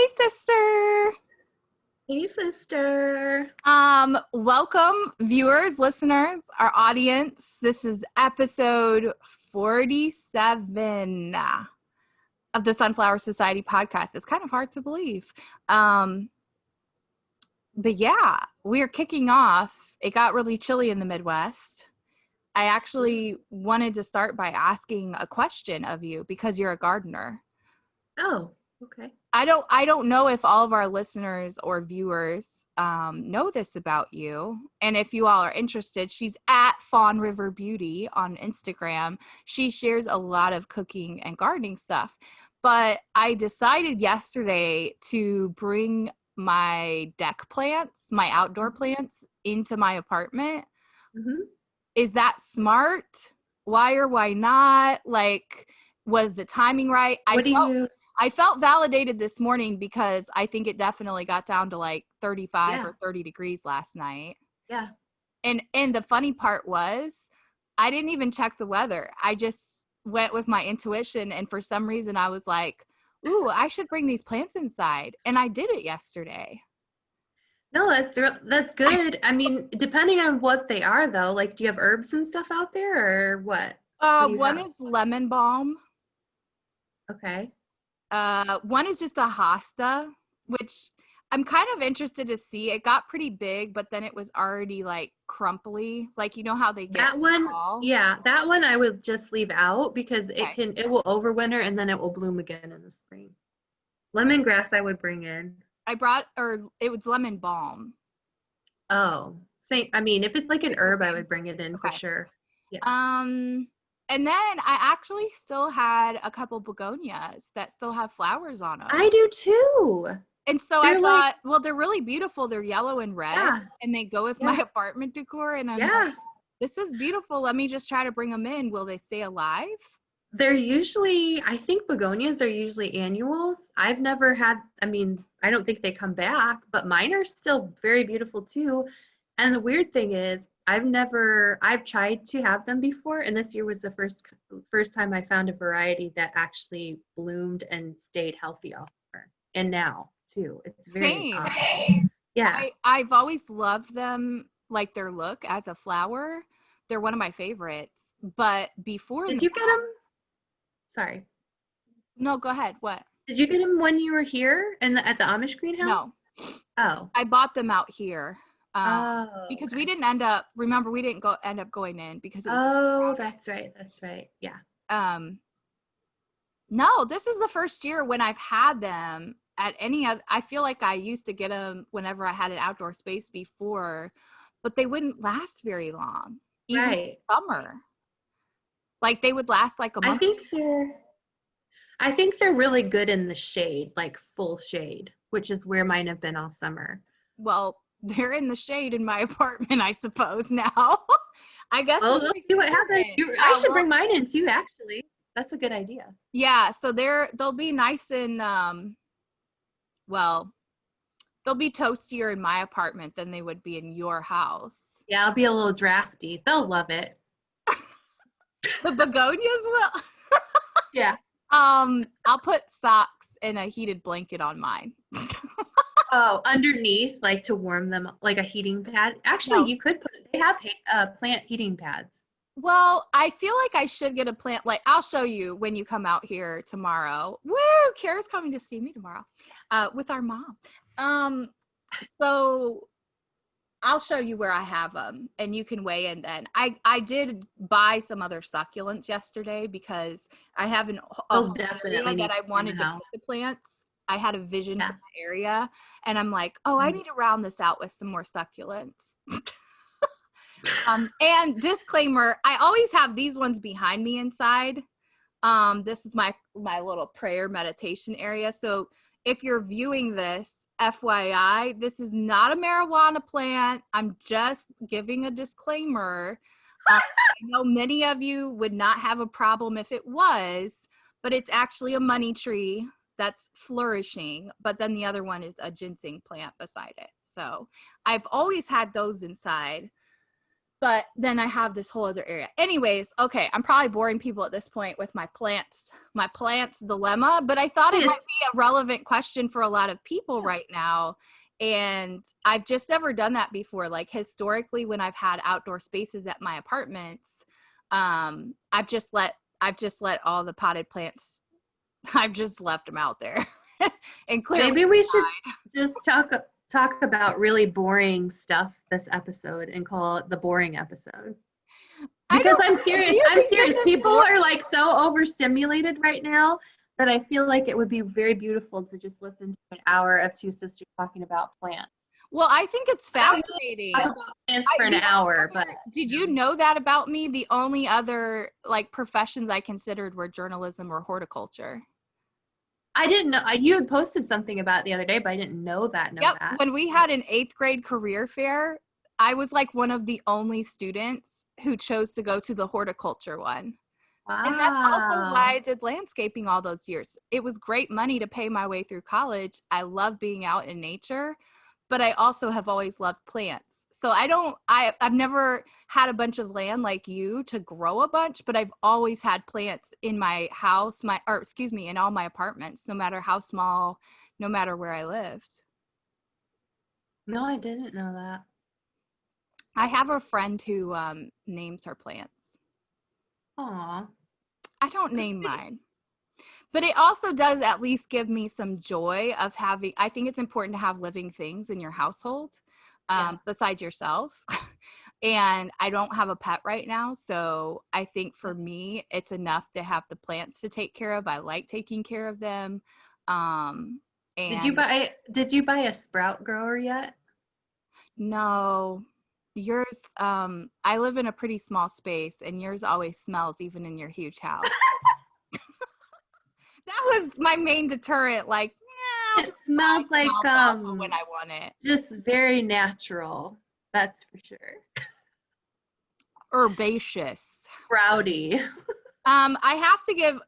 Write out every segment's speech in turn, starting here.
Hey, sister. Hey, sister. Welcome, viewers, listeners, our audience. This is episode 47 of the Sunflower Society podcast. It's kind of hard to believe. But yeah, we're kicking off. It got really chilly in the Midwest. I actually wanted to start by asking a question of you because you're a gardener. Oh, okay. I don't know if all of our listeners or viewers know this about you. And if you all are interested, she's at Fawn River Beauty on Instagram. She shares a lot of cooking and gardening stuff. But I decided yesterday to bring my deck plants, my outdoor plants, into my apartment. Mm-hmm. Is that smart? Why or why not? Like, was the timing right? I felt validated this morning because I think it definitely got down to like 35 or 30 degrees last night. Yeah. And the funny part was I didn't even check the weather. I just went with my intuition. And for some reason I was like, ooh, I should bring these plants inside. And I did it yesterday. No, that's good. I mean, depending on what they are, though, like, do you have herbs and stuff out there, or what? What do you One have? is lemon balm. Okay. One is just a hosta, which I'm kind of interested to see. It got pretty big, but then it was already like crumply. Like, you know how they get That one, tall? yeah, that one I would just leave out because Okay. it will overwinter and then it will bloom again in the spring. Lemongrass I would bring in. It was lemon balm. Oh, same. I mean, if it's like an It's the herb, I same. would bring it in for Okay. sure. Yeah. And then I actually still had a couple begonias that still have flowers on them. I do too. And so I thought, well, they're really beautiful. They're yellow and red, Yeah. and they go with my apartment decor. And I'm like, this is beautiful. Let me just try to bring them in. Will they stay alive? They're usually, I think begonias are usually annuals. I've never had, I mean, I don't think they come back, but mine are still very beautiful too. And the weird thing is, I've tried to have them before, and this year was the first time I found a variety that actually bloomed and stayed healthy all summer. And now too. It's very Same. awesome. Yeah. I've always loved them, like their look as a flower. They're one of my favorites. But before, Did you get them? Sorry. No, go ahead. What? Did you get them when you were here at the Amish greenhouse? No. Oh. I bought them out here. Because okay. we didn't end up going in because it was that's right. Yeah. No, this is the first year when I've had them at any other. I feel like I used to get them whenever I had an outdoor space before, but they wouldn't last very long, even in summer. Like they would last like a month. I think they're really good in the shade, like full shade, which is where mine have been all summer. Well, they're in the shade in my apartment, I suppose now. I guess we'll see what happens. I should bring mine in too, actually. That's a good idea. Yeah, so they'll be nice and they'll be toastier in my apartment than they would be in your house. Yeah, I'll be a little drafty. They'll love it. The begonias will. Yeah. I'll put socks and a heated blanket on mine. Oh, underneath, like to warm them, like a heating pad. Actually, you could they have plant heating pads. Well, I feel like I should get a plant. Like, I'll show you when you come out here tomorrow. Woo! Kara's coming to see me tomorrow with our mom. So I'll show you where I have them, and you can weigh in then. I did buy some other succulents yesterday because I have an area that I wanted to put the plants. I had a vision for the area, and I'm like, I need to round this out with some more succulents. And disclaimer, I always have these ones behind me inside. This is my little prayer meditation area. So if you're viewing this, FYI, this is not a marijuana plant. I'm just giving a disclaimer. I know many of you would not have a problem if it was, but it's actually a money tree that's flourishing. But then the other one is a ginseng plant beside it. So I've always had those inside. But then I have this whole other area. Anyways, okay, I'm probably boring people at this point with my plants dilemma, but I thought it might be a relevant question for a lot of people right now. And I've just never done that before. Like historically, when I've had outdoor spaces at my apartments, I've just let all the potted plants, I've just left them out there. And clearly Maybe we should just talk about really boring stuff this episode and call it the boring episode. Because I'm serious. People are like so overstimulated right now that I feel like it would be very beautiful to just listen to an hour of two sisters talking about plants. Well, I think it's fascinating. Talk about plants for an hour, but did you know that about me? The only other like professions I considered were journalism or horticulture. I didn't know. You had posted something about it the other day, but I didn't know that. When we had an 8th grade career fair, I was like one of the only students who chose to go to the horticulture one. Wow. And that's also why I did landscaping all those years. It was great money to pay my way through college. I love being out in nature, but I also have always loved plants. So I've never had a bunch of land like you to grow a bunch, but I've always had plants in my house, in all my apartments, no matter how small, no matter where I lived. No, I didn't know that. I have a friend who names her plants. Aw. I don't name mine. But it also does at least give me some joy of having, I think it's important to have living things in your household besides yourself. And I don't have a pet right now. So I think for me, it's enough to have the plants to take care of. I like taking care of them. And did you buy a sprout grower yet? No. Yours, I live in a pretty small space and yours always smells even in your huge house. That was my main deterrent. Like, it smells like when I want it. Just very natural. That's for sure. Herbaceous. Sprouty. I have to give.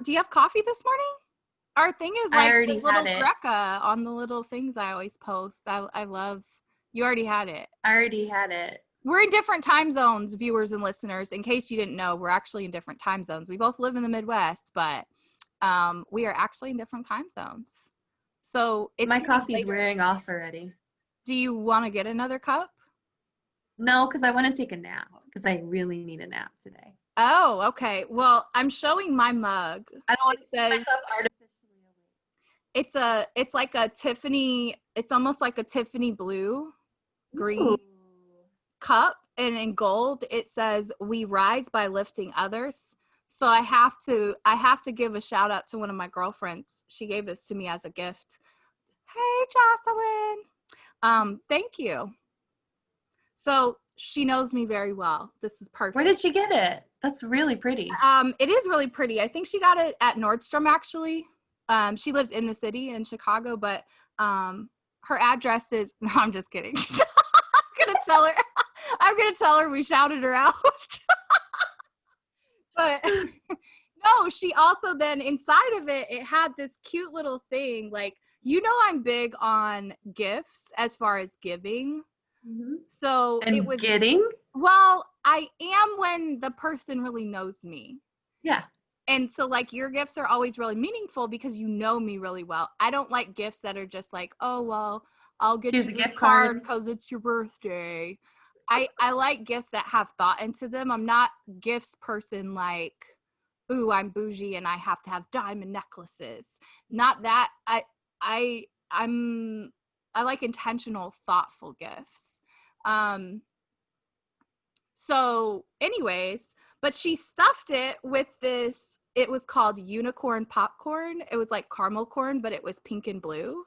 Do you have coffee this morning? Our thing is like the little Greca on the little things I always post. I love. You already had it. I already had it. We're in different time zones, viewers and listeners. In case you didn't know, we're actually in different time zones. We both live in the Midwest, but we are actually in different time zones. So it's my coffee's wearing off already. Do you want to get another cup? No, because I want to take a nap because I really need a nap today. Oh, okay. Well, I'm showing my mug. I don't want to say myself artificially awake. It's like a Tiffany, it's almost like a Tiffany blue green cup, and in gold it says "We rise by lifting others." So I have to give a shout out to one of my girlfriends. She gave this to me as a gift. Hey, Jocelyn. Thank you. So she knows me very well. This is perfect. Where did she get it? That's really pretty. It is really pretty. I think she got it at Nordstrom, actually. She lives in the city in Chicago, but her address is, no, I'm just kidding. I'm gonna tell her we shouted her out. But no, she also then inside of it had this cute little thing. Like, I'm big on gifts as far as giving. Mm-hmm. So and it was getting. Well, I am when the person really knows me. Yeah. And so like your gifts are always really meaningful because you know me really well. I don't like gifts that are just like, oh, well, I'll get you this card because it's your birthday. I like gifts that have thought into them. I'm not gifts person like, ooh, I'm bougie and I have to have diamond necklaces. Not that. I like intentional, thoughtful gifts. So anyways, but she stuffed it with this, it was called unicorn popcorn. It was like caramel corn, but it was pink and blue.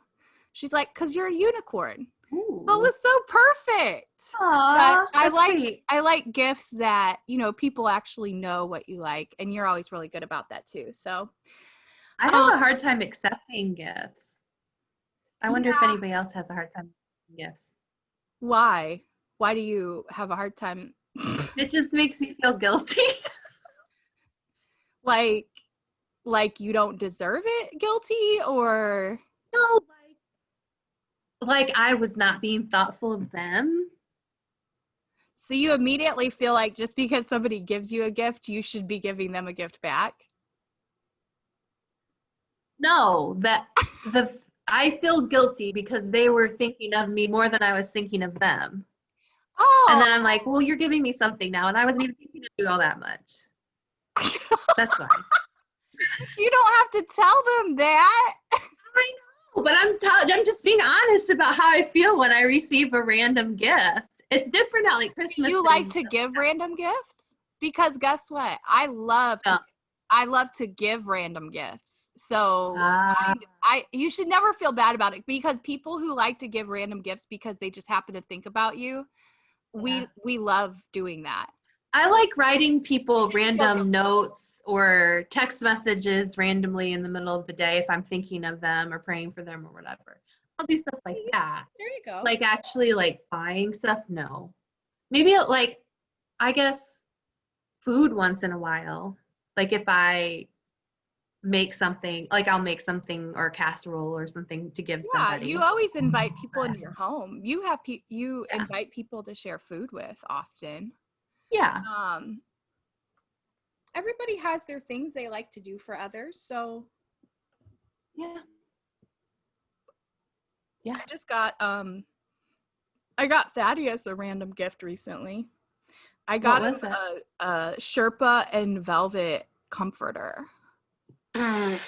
She's like, 'cause you're a unicorn. Ooh. So it was so perfect. Aww, I like gifts that, people actually know what you like, and you're always really good about that too. So I have a hard time accepting gifts. I wonder if anybody else has a hard time accepting gifts. Why? Why do you have a hard time? It just makes me feel guilty. like you don't deserve it, guilty, or no, like I was not being thoughtful of them. So you immediately feel like just because somebody gives you a gift, you should be giving them a gift back? No, I feel guilty because they were thinking of me more than I was thinking of them. And Oh, then I'm like, well, you're giving me something now, and I wasn't even thinking of you all that much. That's why. you don't have to tell them that. I know, but I'm just being honest about how I feel when I receive a random gift. It's different at like Christmas. You like to give random gifts? Because guess what? I love to give random gifts. So you should never feel bad about it, because people who like to give random gifts because they just happen to think about you, we love doing that. I like writing people random notes or text messages randomly in the middle of the day if I'm thinking of them or praying for them or whatever. I'll do stuff like that. There you go. Like actually like buying stuff, no. Maybe like, I guess, food once in a while. Like if I make something, like I'll make something or casserole or something to give somebody. You always invite people into your home. You have invite people to share food with often. Yeah. Everybody has their things they like to do for others, so yeah. I just got I got Thaddeus a random gift recently. I got him a Sherpa and velvet comforter. Oh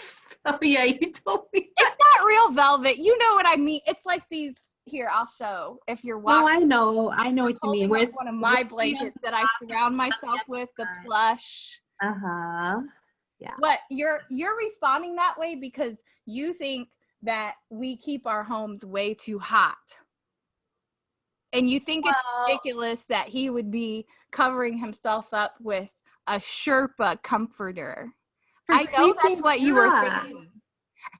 yeah, you told me. It's not real velvet. You know what I mean. It's like these. Here, I'll show. If you're watching. No, I know what you mean. Where's one of my blankets that I surround myself with, the plush. Uh-huh. Yeah. What you're responding that way because you think that we keep our homes way too hot. And you think it's ridiculous that he would be covering himself up with a Sherpa comforter. I know that's what you were thinking.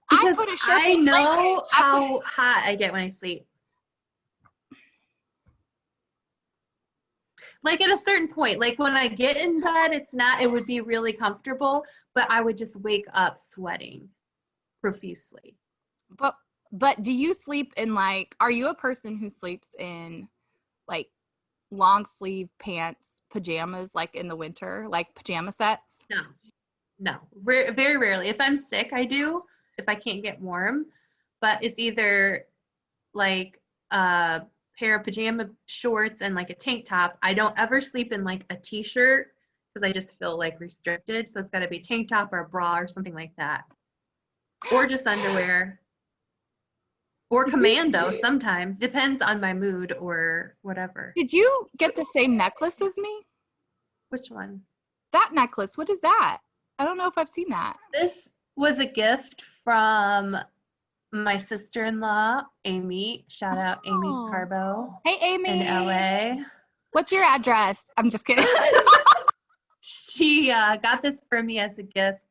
Because I know how hot I get when I sleep. Like at a certain point, like when I get in bed, it would be really comfortable, but I would just wake up sweating profusely. But do you sleep in are you a person who sleeps in like long sleeve pants, pajamas, like in the winter, like pajama sets? No, very rarely. If I'm sick, I do, if I can't get warm, but it's either like a pair of pajama shorts and like a tank top. I don't ever sleep in like a t-shirt because I just feel like restricted. So it's got to be tank top or a bra or something like that. Or just underwear. Or commando sometimes. Depends on my mood or whatever. Did you get the same necklace as me? Which one? That necklace. What is that? I don't know if I've seen that. This was a gift from my sister-in-law, Amy. Shout out Amy Carbo. Hey, Amy. In LA. What's your address? I'm just kidding. She got this for me as a gift.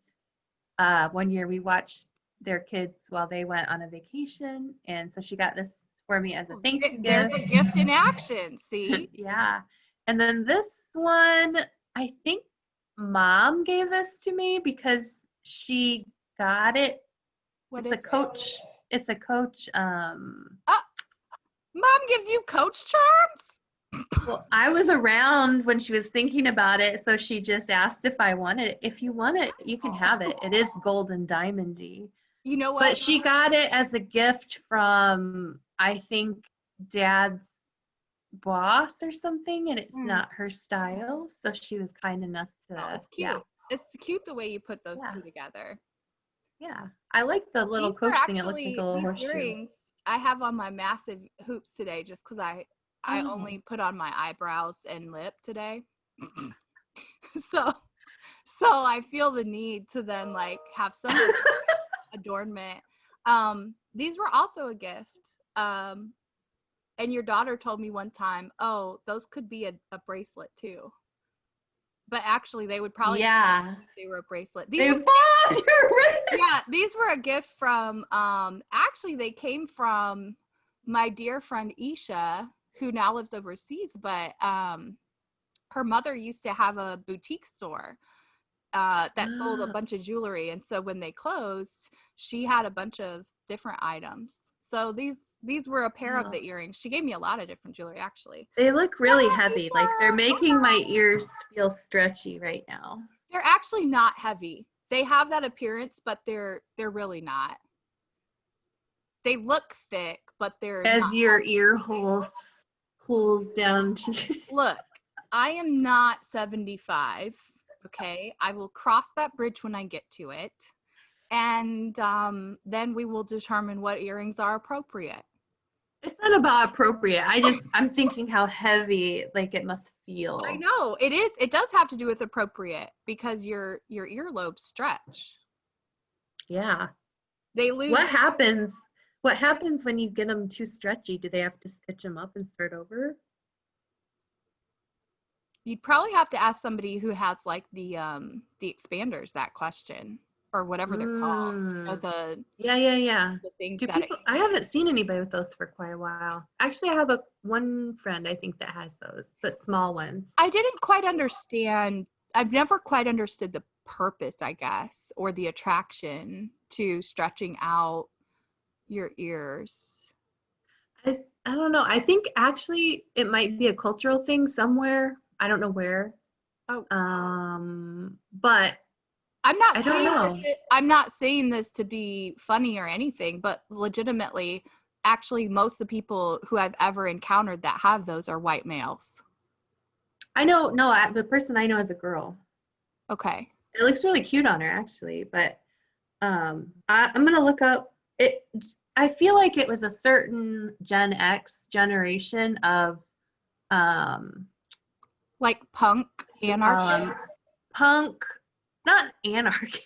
One year we watched their kids while they went on a vacation, and so she got this for me as a thank you gift. There's a gift in action, see? Yeah. And then this one, I think Mom gave this to me because she got it. It's a Coach. Mom gives you Coach charms? Well, I was around when she was thinking about it, so she just asked if I wanted it. If you want it, you can have it. It is gold and diamondy. You know what? But she got it as a gift from, I think, Dad's boss or something, and it's not her style. So she was kind enough to. It's cute. Yeah. It's cute the way you put those two together. Yeah, I like the little Coach thing. It looks like a little horseshoe. Earrings I have on my massive hoops today, just because I only put on my eyebrows and lip today. so I feel the need to then have some adornment. These were also a gift. And your daughter told me one time, oh, those could be a bracelet too. But actually they would probably they were a bracelet. These were a gift from actually they came from my dear friend Isha, who now lives overseas, but her mother used to have a boutique store that sold a bunch of jewelry. And so when they closed, she had a bunch of different items. So these were a pair of Wow. the earrings. She gave me a lot of different jewelry, actually. They look really heavy. Like they're making my ears feel stretchy right now. They're actually not heavy. They have that appearance, but they're really not. They look thick, but they're As not. your ear hole pulls down to Look, I am not 75. Okay, I will cross that bridge when I get to it, and then we will determine what earrings are appropriate. It's not about appropriate. I'm thinking how heavy like it must feel. I know it is. It does have to do with appropriate because your earlobes stretch. Yeah. They lose. What happens? What happens when you get them too stretchy? Do they have to stitch them up and start over? You'd probably have to ask somebody who has like the expanders that question or whatever they're called. Or Yeah. the things Do that people? I haven't seen anybody with those for quite a while. Actually, I have one friend I think that has those, but small ones. I didn't quite understand. I've never quite understood the purpose, I guess, or the attraction to stretching out your ears. I don't know. I think actually it might be a cultural thing somewhere. I don't know where. Oh, But I'm not I don't know. I'm not saying this to be funny or anything, but legitimately, actually, most of the people who I've ever encountered that have those are white males. I know. No, the person I know is a girl. Okay. It looks really cute on her actually, but I'm gonna look up it. I feel like it was a certain Gen X generation of Like punk what do you call anarchy. 'em? Punk, not anarchist,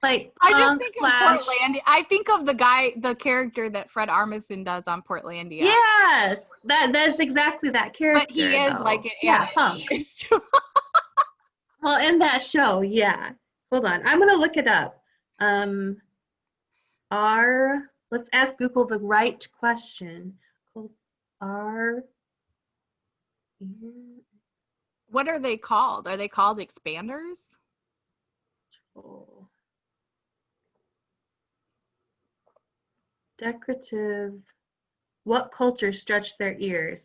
like I just punk think of slash. Portlandia. I think of the character that Fred Armisen does on Portlandia. Yes, that's exactly that character. But he is though. like an punk. anarchist. Well, in that show, yeah. Hold on, I'm gonna look it up. Um, let's ask Google the right question. Are What are they called? Are they called expanders? decorative? What cultures stretch their ears?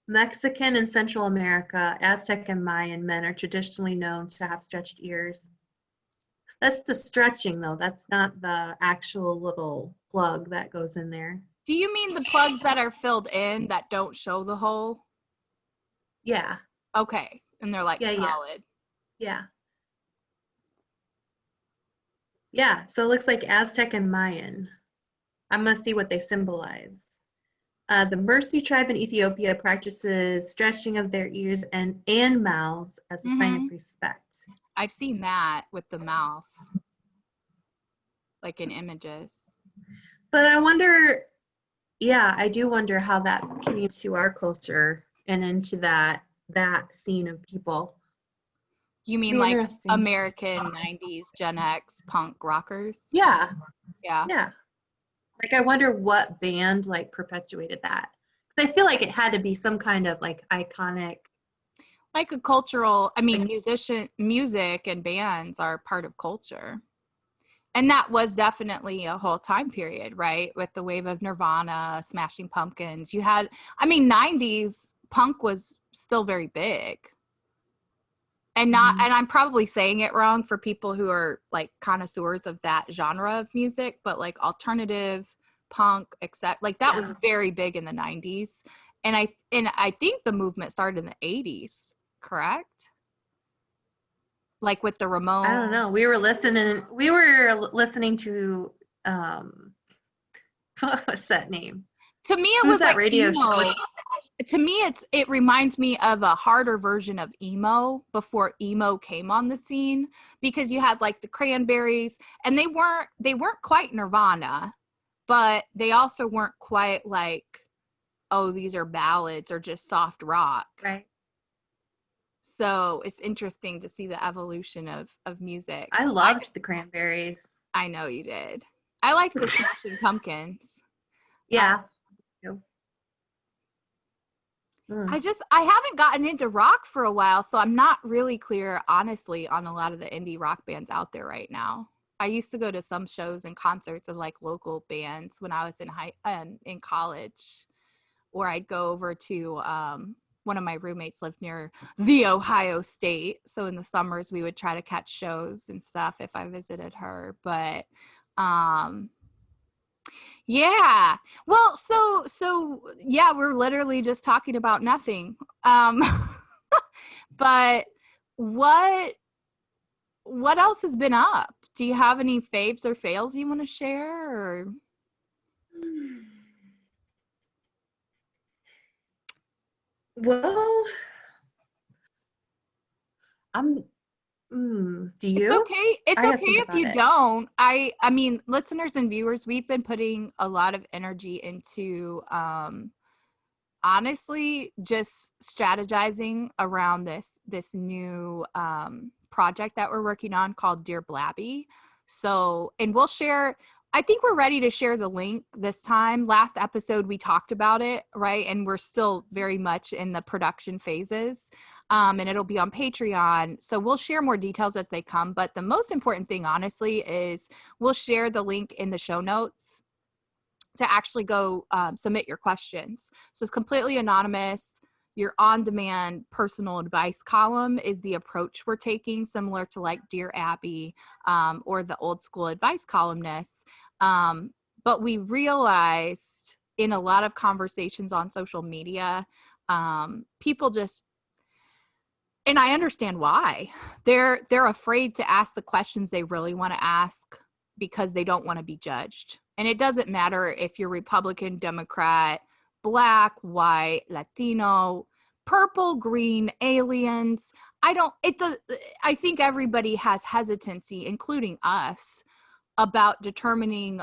Mexican and Central America, Aztec and Mayan men are traditionally known to have stretched ears. That's the stretching though. That's not the actual little plug that goes in there. Do you mean the plugs that are filled in that don't show the hole? Yeah. Okay. And they're like solid. Yeah. Yeah. So it looks like Aztec and Mayan. I must see what they symbolize. The Mercy tribe in Ethiopia practices stretching of their ears and mouths as a sign of respect. I've seen that with the mouth, like in images. But I wonder, I do wonder how that came to our culture and into that scene of people. You mean like American 90s Gen X punk rockers? Yeah. Yeah. Yeah. Like I wonder what band like perpetuated that. Because I feel like it had to be some kind of like iconic. Like a cultural, I mean, music and bands are part of culture. And that was definitely a whole time period, right? With the wave of Nirvana, Smashing Pumpkins. You had, I mean, 90s punk was still very big. And and I'm probably saying it wrong for people who are like connoisseurs of that genre of music, but like alternative punk, except like that was very big in the 90s. And I think the movement started in the 80s, correct? Like with the Ramones. I don't know. We were listening to what was that name? To me, it was that like radio show. To me, it reminds me of a harder version of emo before emo came on the scene, because you had like the Cranberries, and they weren't quite Nirvana, but they also weren't quite like, oh, these are ballads or just soft rock. Right. So it's interesting to see the evolution of music. I loved the Cranberries. I know you did. I liked the Smashing Pumpkins. Yeah. I haven't gotten into rock for a while, so I'm not really clear, honestly, on a lot of the indie rock bands out there right now. I used to go to some shows and concerts of like local bands when I was in college, or I'd go over to one of my roommates lived near the Ohio State, so in the summers we would try to catch shows and stuff if I visited her. But yeah, well, so yeah, we're literally just talking about nothing. But what else has been up? Do you have any faves or fails you want to share? Or Well, do it's you? okay. It's I have okay to think if about you it. don't. I mean, listeners and viewers, we've been putting a lot of energy into honestly just strategizing around this new project that we're working on called Dear Blabby. So, and we'll share, I think we're ready to share the link this time. Last episode we talked about it, right? And we're still very much in the production phases. And it'll be on Patreon. So we'll share more details as they come. But the most important thing, honestly, is we'll share the link in the show notes to actually go submit your questions. So it's completely anonymous. Your on-demand personal advice column is the approach we're taking, similar to like Dear Abby or the old school advice columnists. But we realized in a lot of conversations on social media, people just, and I understand why, they're afraid to ask the questions they really want to ask because they don't want to be judged. And it doesn't matter if you're Republican, Democrat, Black, white, Latino, purple, green, aliens. I think everybody has hesitancy, including us, about determining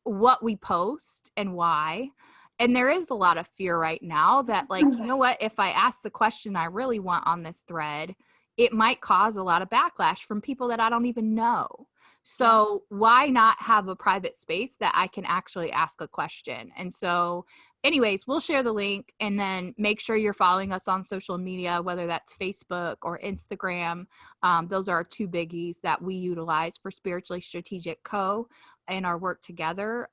what we post and why. And there is a lot of fear right now that, like, you know what, if I ask the question I really want on this thread, it might cause a lot of backlash from people that I don't even know. So why not have a private space that I can actually ask a question? And so anyways, we'll share the link, and then make sure you're following us on social media, whether that's Facebook or Instagram. Those are our two biggies that we utilize for Spiritually Strategic Co. in our work together.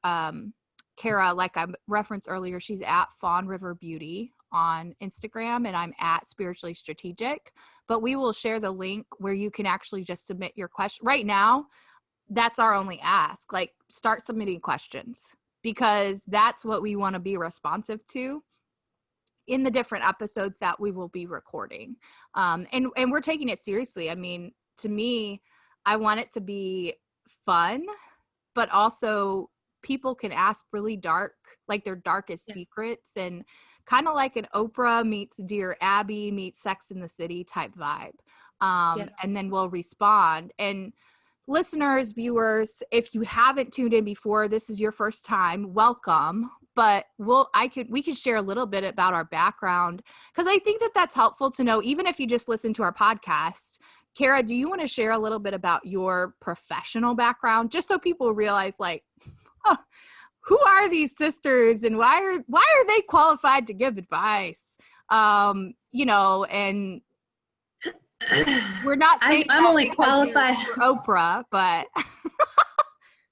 Kara, like I referenced earlier, she's at Fawn River Beauty on Instagram, and I'm at Spiritually Strategic. But we will share the link where you can actually just submit your question. Right now, that's our only ask. Like, start submitting questions, because that's what we want to be responsive to in the different episodes that we will be recording. And we're taking it seriously. I mean, to me, I want it to be fun, but also people can ask really dark, like their darkest secrets, and kind of like an Oprah meets Dear Abby meets Sex in the City type vibe. And then we'll respond. And listeners, viewers, if you haven't tuned in before, this is your first time, welcome. But we could share a little bit about our background, because I think that that's helpful to know, even if you just listen to our podcast. Kara, do you want to share a little bit about your professional background, just so people realize, like, who are these sisters and why are they qualified to give advice? You know, and we're not saying I'm that only qualified. we're Oprah, but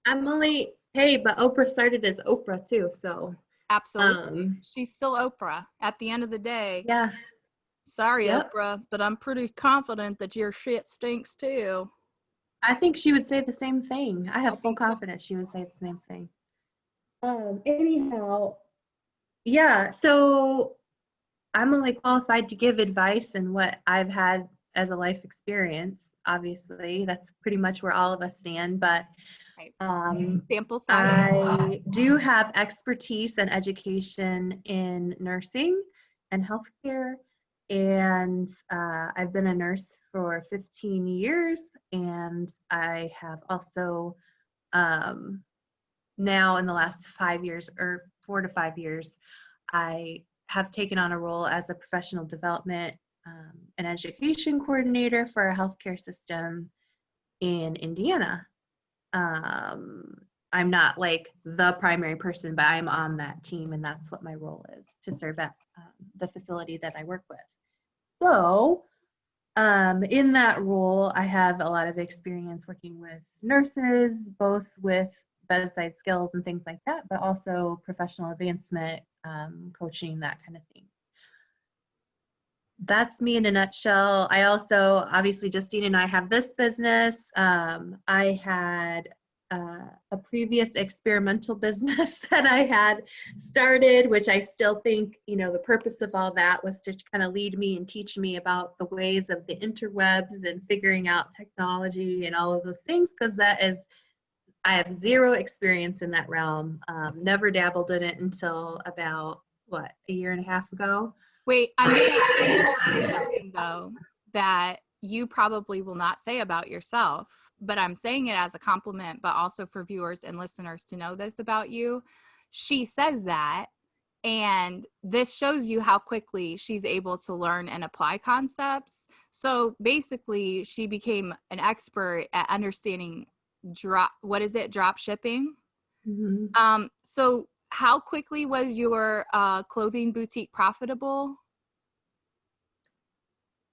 but Oprah started as Oprah too, so absolutely, she's still Oprah at the end of the day. Yeah. Sorry, Oprah, but I'm pretty confident that your shit stinks too. I think she would say the same thing. I have full confidence she would say the same thing. Anyhow, so I'm only qualified to give advice and what I've had as a life experience. Obviously, that's pretty much where all of us stand, but sample size. I do have expertise and education in nursing and healthcare, and I've been a nurse for 15 years, and I have also now in the last 5 years, or 4 to 5 years, I have taken on a role as a professional development and education coordinator for a healthcare system in Indiana. I'm not like the primary person, but I'm on that team, and that's what my role is, to serve at the facility that I work with. So In that role, I have a lot of experience working with nurses, both with bedside skills and things like that, but also professional advancement, coaching, that kind of thing. That's me in a nutshell. I also, obviously, Justine and I have this business. I had a previous experimental business that I had started, which I still think, the purpose of all that was to kind of lead me and teach me about the ways of the interwebs and figuring out technology and all of those things, because I have zero experience in that realm. Never dabbled in it until about, a year and a half ago. Wait, I'm gonna say something though that you probably will not say about yourself, but I'm saying it as a compliment, but also for viewers and listeners to know this about you. She says that, and this shows you how quickly she's able to learn and apply concepts. So basically, she became an expert at understanding drop shipping. Mm-hmm. So how quickly was your clothing boutique profitable?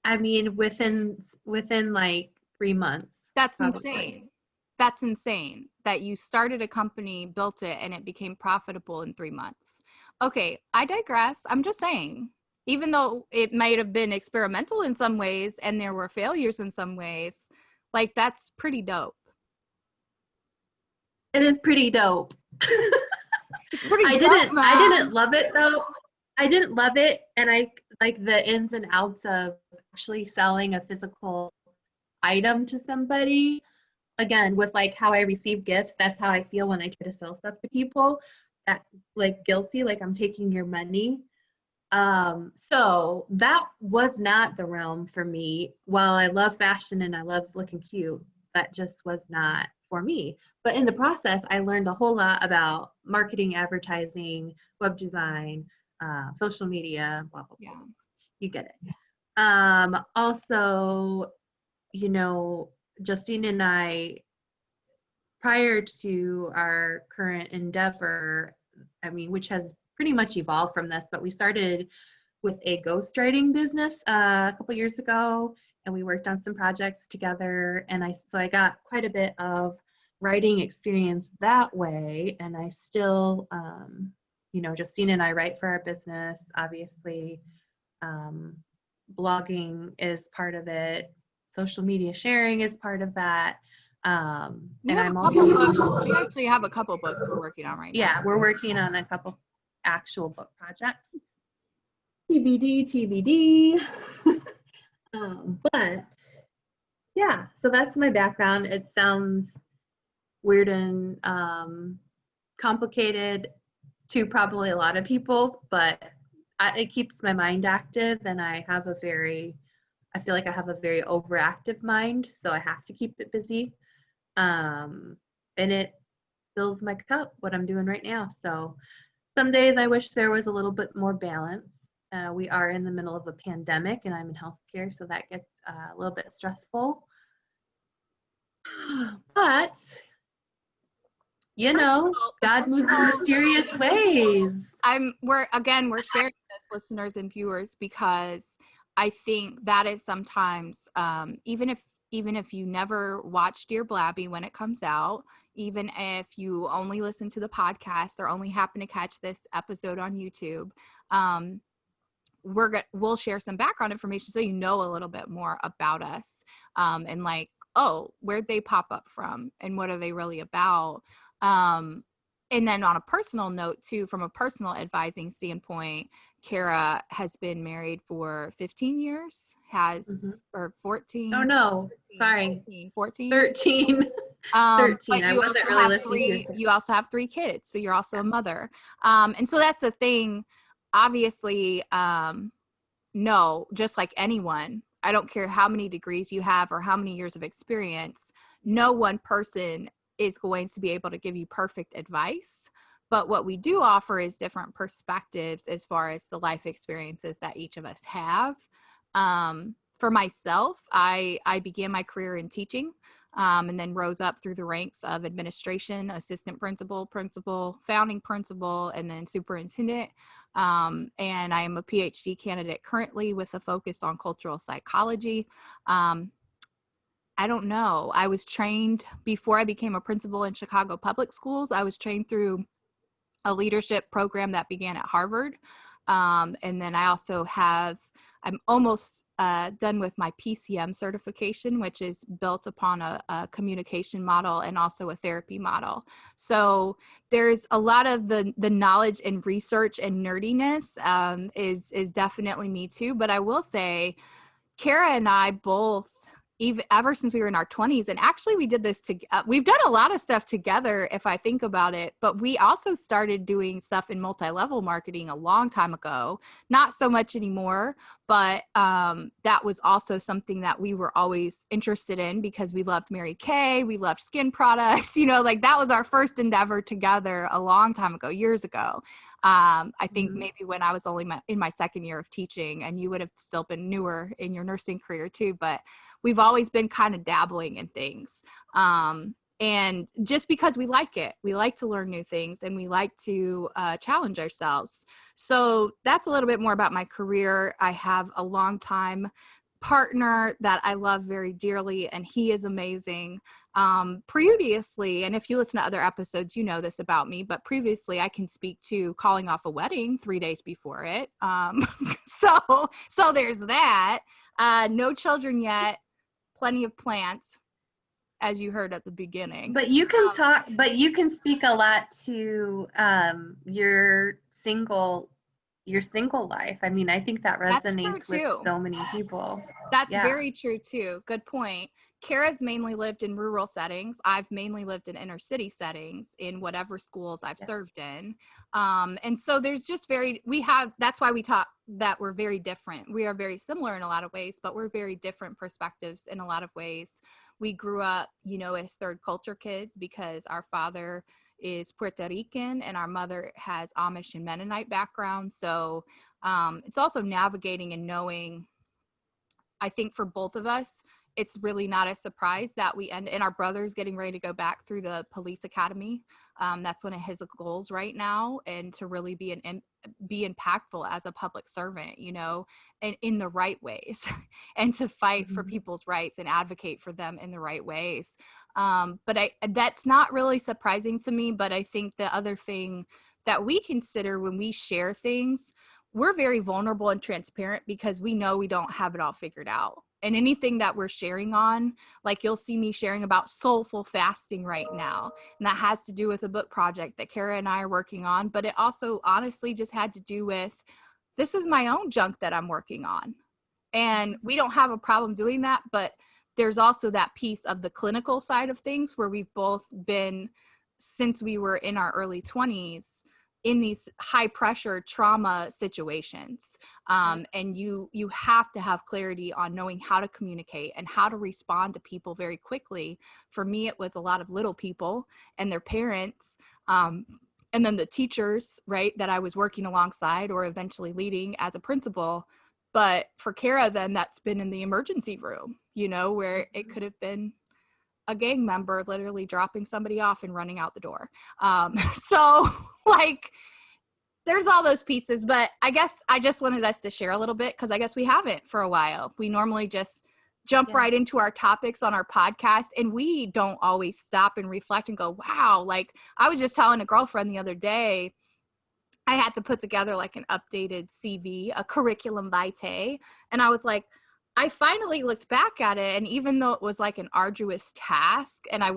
I mean, within like 3 months. That's Probably. insane. That's insane that you started a company, built it, and it became profitable in 3 months. Okay, I digress. I'm just saying, even though it might have been experimental in some ways and there were failures in some ways, like that's pretty dope. It is pretty dope. It's pretty I dope, didn't love it though. I didn't love it, and I like the ins and outs of actually selling a physical item to somebody. Again, with like how I receive gifts, that's how I feel when I try to sell stuff to people. That like guilty, like I'm taking your money. So that was not the realm for me. While I love fashion and I love looking cute, that just was not for me. But in the process, I learned a whole lot about marketing, advertising, web design, social media, blah, blah, blah. Yeah. You get it. Also, Justine and I, prior to our current endeavor, which has pretty much evolved from this, but we started with a ghostwriting business a couple years ago, and we worked on some projects together. And I got quite a bit of writing experience that way. And I still, Justine and I write for our business, obviously. Blogging is part of it. Social media sharing is part of that. We And have I'm a couple also, books. We actually have a couple books we're working on right now. yeah, we're working on a couple actual book projects. TBD. But yeah, so that's my background. It sounds weird and complicated to probably a lot of people, but it keeps my mind active, and I feel like I have a very overactive mind, so I have to keep it busy. And it fills my cup, what I'm doing right now. So some days I wish there was a little bit more balance. We are in the middle of a pandemic, and I'm in healthcare, so that gets a little bit stressful. But, God moves in mysterious ways. We're sharing this, listeners and viewers, because I think that is sometimes, even if you never watch Dear Blabby when it comes out, even if you only listen to the podcast or only happen to catch this episode on YouTube, we'll share some background information so you know a little bit more about us, and like, oh, where'd they pop up from and what are they really about? And then on a personal note too, from a personal advising standpoint, Kara has been married for 15 years, or 14. Oh no, 13, sorry. 14. 13. 13. I wasn't really listening to you also have 3 kids, so you're also a mother. And so that's the thing. Obviously, no, just like anyone, I don't care how many degrees you have or how many years of experience, no one person is going to be able to give you perfect advice. But what we do offer is different perspectives as far as the life experiences that each of us have. For myself, I began my career in teaching. and then rose up through the ranks of administration, assistant principal, principal, founding principal, and then superintendent. And I am a PhD candidate currently with a focus on cultural psychology. I don't know. I was trained before I became a principal in Chicago public schools. I was trained through a leadership program that began at Harvard. And then I also I'm almost done with my PCM certification, which is built upon a communication model and also a therapy model. So there's a lot of the knowledge and research and nerdiness is definitely me too. But I will say, Kara and I both, even ever since we were in our 20s, and actually we did this we've done a lot of stuff together if I think about it, but we also started doing stuff in multi-level marketing a long time ago, not so much anymore, but that was also something that we were always interested in because we loved Mary Kay, we loved skin products, like that was our first endeavor together a long time ago, years ago. I think maybe when I was only in my second year of teaching, and you would have still been newer in your nursing career too, but we've always been kind of dabbling in things. And just because we like it, we like to learn new things and we like to challenge ourselves. So that's a little bit more about my career. I have a long time partner that I love very dearly, and he is amazing. Previously, and if you listen to other episodes, you know this about me, but previously I can speak to calling off a wedding 3 days before it. So there's that. No children yet, plenty of plants, as you heard at the beginning. But you can speak a lot to your single life. I mean, I think that resonates with so many people. That's very true too. Good point. Kara's mainly lived in rural settings. I've mainly lived in inner city settings in whatever schools I've served in. And so there's just that's why we talk that we're very different. We are very similar in a lot of ways, but we're very different perspectives in a lot of ways. We grew up, as third culture kids because our father is Puerto Rican and our mother has Amish and Mennonite background. So it's also navigating and knowing, I think for both of us, it's really not a surprise that and our brother's getting ready to go back through the police academy. That's one of his goals right now, and to really be impactful as a public servant, and in the right ways, and to fight for people's rights and advocate for them in the right ways. But that's not really surprising to me. But I think the other thing that we consider when we share things, we're very vulnerable and transparent because we know we don't have it all figured out. And anything that we're sharing on, like you'll see me sharing about soulful fasting right now. And that has to do with a book project that Kara and I are working on. But it also honestly just had to do with, this is my own junk that I'm working on. And we don't have a problem doing that. But there's also that piece of the clinical side of things where we've both been, since we were in our early 20s, in these high pressure trauma situations. And you have to have clarity on knowing how to communicate and how to respond to people very quickly. For me, it was a lot of little people and their parents, and then the teachers, right, that I was working alongside or eventually leading as a principal. But for Kara, then that's been in the emergency room, where it could have been a gang member literally dropping somebody off and running out the door. So there's all those pieces, but I guess I just wanted us to share a little bit because I guess we haven't for a while. We normally just jump right into our topics on our podcast, and we don't always stop and reflect and go, wow. I was just telling a girlfriend the other day, I had to put together an updated CV, a curriculum vitae. And I was like, I finally looked back at it, and even though it was an arduous task and I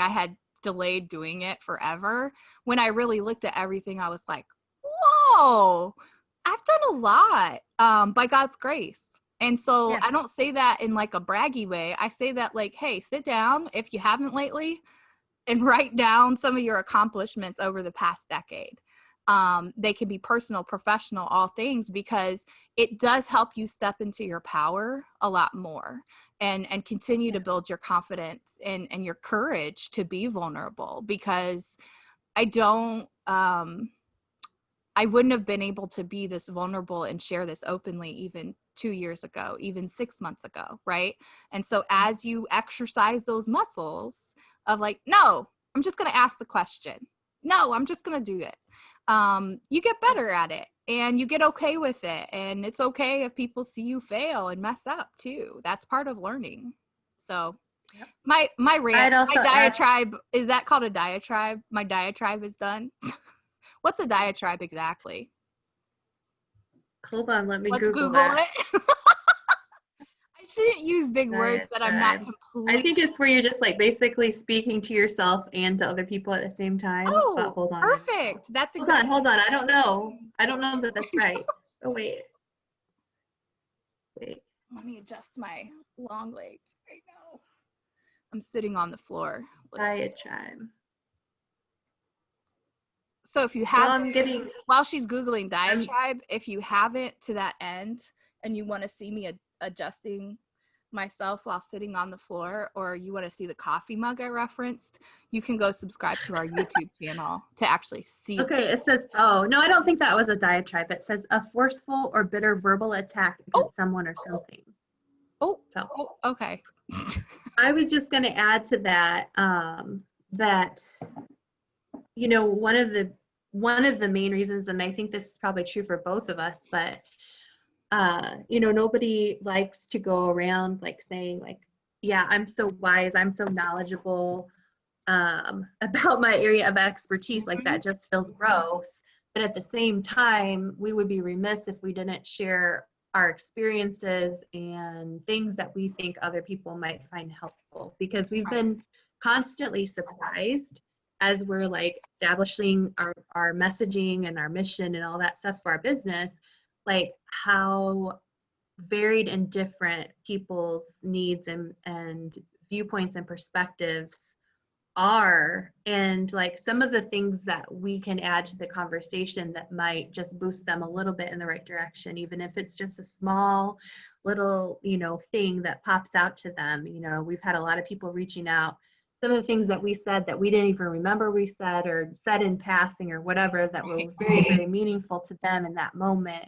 had delayed doing it forever, when I really looked at everything, I was like, whoa, I've done a lot by God's grace. And so I don't say that in a braggy way. I say that hey, sit down if you haven't lately and write down some of your accomplishments over the past decade. They can be personal, professional, all things, because it does help you step into your power a lot more and continue to build your confidence and your courage to be vulnerable, because I wouldn't have been able to be this vulnerable and share this openly even 2 years ago, even 6 months ago, right? And so as you exercise those muscles of like, no, I'm just going to ask the question. No, I'm just going to do it. You get better at it and you get okay with it. And it's okay if people see you fail and mess up too. That's part of learning. So Yep. my rant, I'd also my diatribe, is that called a diatribe? My diatribe is done. What's a diatribe exactly? hold on, let me Let's Google Google that. it. I shouldn't use big words that I'm not Diatribe. I completely. think it's where you're just like basically speaking to yourself and to other people at the same time. But Oh, hold on. perfect. That's Hold on, exactly. hold on. I don't know. I don't know that that's right. Oh, wait. Wait. Let me adjust my long legs right now. I'm sitting on the floor. Diatribe. So if you Well, have, I'm getting, while she's Googling I'm, diatribe, if you have it to that end and you want to see me adjusting myself while sitting on the floor, or you want to see the coffee mug I referenced, you can go subscribe to our YouTube channel to actually see. okay, it says, oh, no, I don't think that was a diatribe. It says a forceful or bitter verbal attack Oh, against someone or something. oh, So oh, okay. I was just going to add to that, that, you know, one of the main reasons, and I think this is probably true for both of us, but you know, nobody likes to go around like saying like, yeah, I'm so wise, I'm so knowledgeable about my area of expertise. Like that just feels gross. But at the same time, we would be remiss if we didn't share our experiences and things that we think other people might find helpful, because we've been constantly surprised as we're like establishing our messaging and our mission and all that stuff for our business, like how varied and different people's needs and viewpoints and perspectives are, and like some of the things that we can add to the conversation that might just boost them a little bit in the right direction, even if it's just a small little, you know, thing that pops out to them. You know, we've had a lot of people reaching out, some of the things that we said that we didn't even remember we said, or said in passing or whatever, that were very, very meaningful to them in that moment.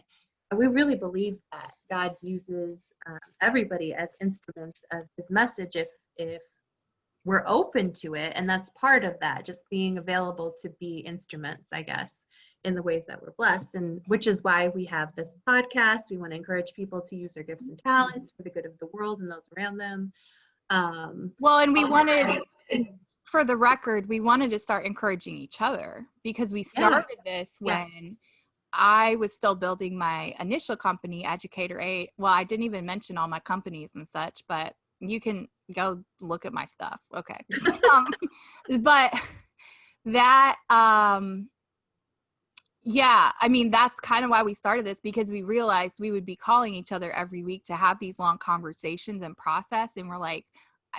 And we really believe that God uses everybody as instruments of his message if we're open to it. And that's part of that, just being available to be instruments, I guess, in the ways that we're blessed. And which is why we have this podcast. We want to encourage people to use their gifts and talents for the good of the world and those around them. Well, and we wanted, for the record, we wanted to start encouraging each other, because we started this when I was still building my initial company, Educator 8. Well, I didn't even mention all my companies and such, but you can go look at my stuff. Okay. But that, yeah, I mean, that's kind of why we started this, because we realized we would be calling each other every week to have these long conversations and process. And we're like,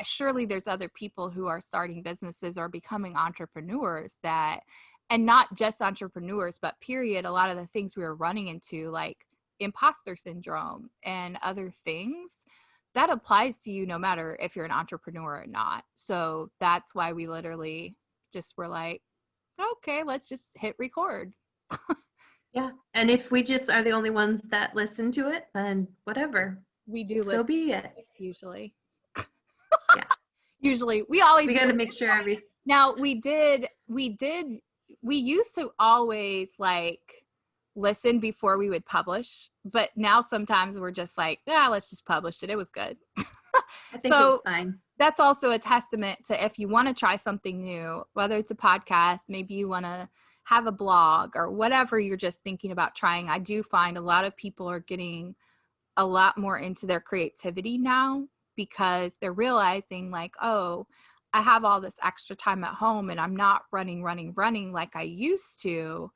surely there's other people who are starting businesses or becoming entrepreneurs that, and not just entrepreneurs, but period, a lot of the things we were running into, like imposter syndrome and other things, that applies to you no matter if you're an entrepreneur or not. So that's why we literally just were like, okay, let's just hit record. Yeah. And if we just are the only ones that listen to it, then whatever. We do So listen, be it. usually. Yeah. Usually. We always We got to make sure every. Now we used to always like listen before we would publish, but now sometimes we're just like, yeah, let's just publish it. It was good. I think So it's fine. that's also a testament to, if you want to try something new, whether it's a podcast, maybe you want to have a blog or whatever you're just thinking about trying. I do find a lot of people are getting a lot more into their creativity now, because they're realizing like, oh, I have all this extra time at home and I'm not running like I used to.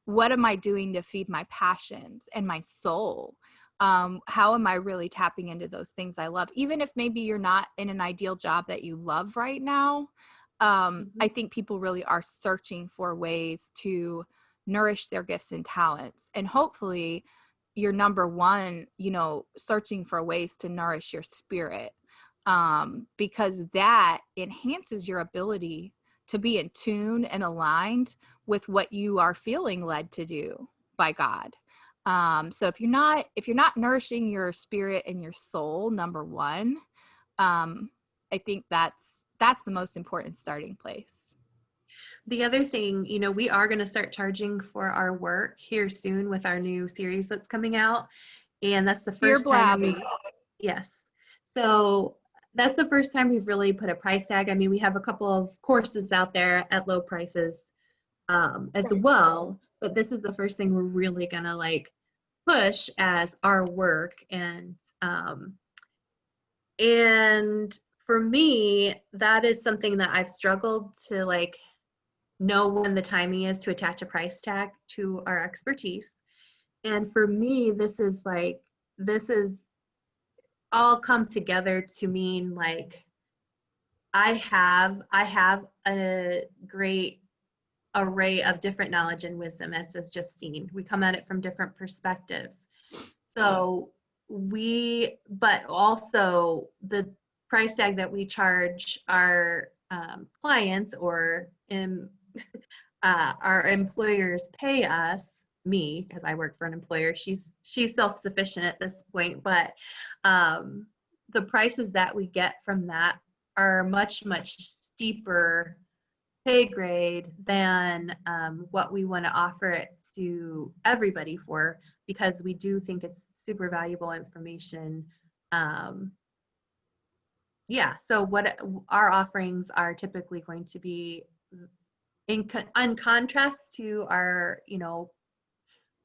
What am I doing to feed my passions and my soul? How am I really tapping into those things I love? Even if maybe you're not in an ideal job that you love right now, I think people really are searching for ways to nourish their gifts and talents. And hopefully you're number one, you know, searching for ways to nourish your spirit, because that enhances your ability to be in tune and aligned with what you are feeling led to do by God. So if you're not nourishing your spirit and your soul, number one, I think that's the most important starting place. The other thing, we are going to start charging for our work here soon with our new series that's coming out. And that's the Dear first time Blabby. yes. So that's the first time we've really put a price tag. I mean, we have a couple of courses out there at low prices as well, but this is the first thing we're really going to like push as our work. And for me, that is something that I've struggled to like know when the timing is to attach a price tag to our expertise. And for me, this is all come together to mean like I have a great array of different knowledge and wisdom, as is Justine. We come at it from different perspectives. So but also the price tag that we charge our clients or our employers pay us, me, because I work for an employer, she's self-sufficient at this point, but the prices that we get from that are much, much steeper pay grade than what we want to offer it to everybody for, because we do think it's super valuable information. So what our offerings are typically going to be in contrast to our,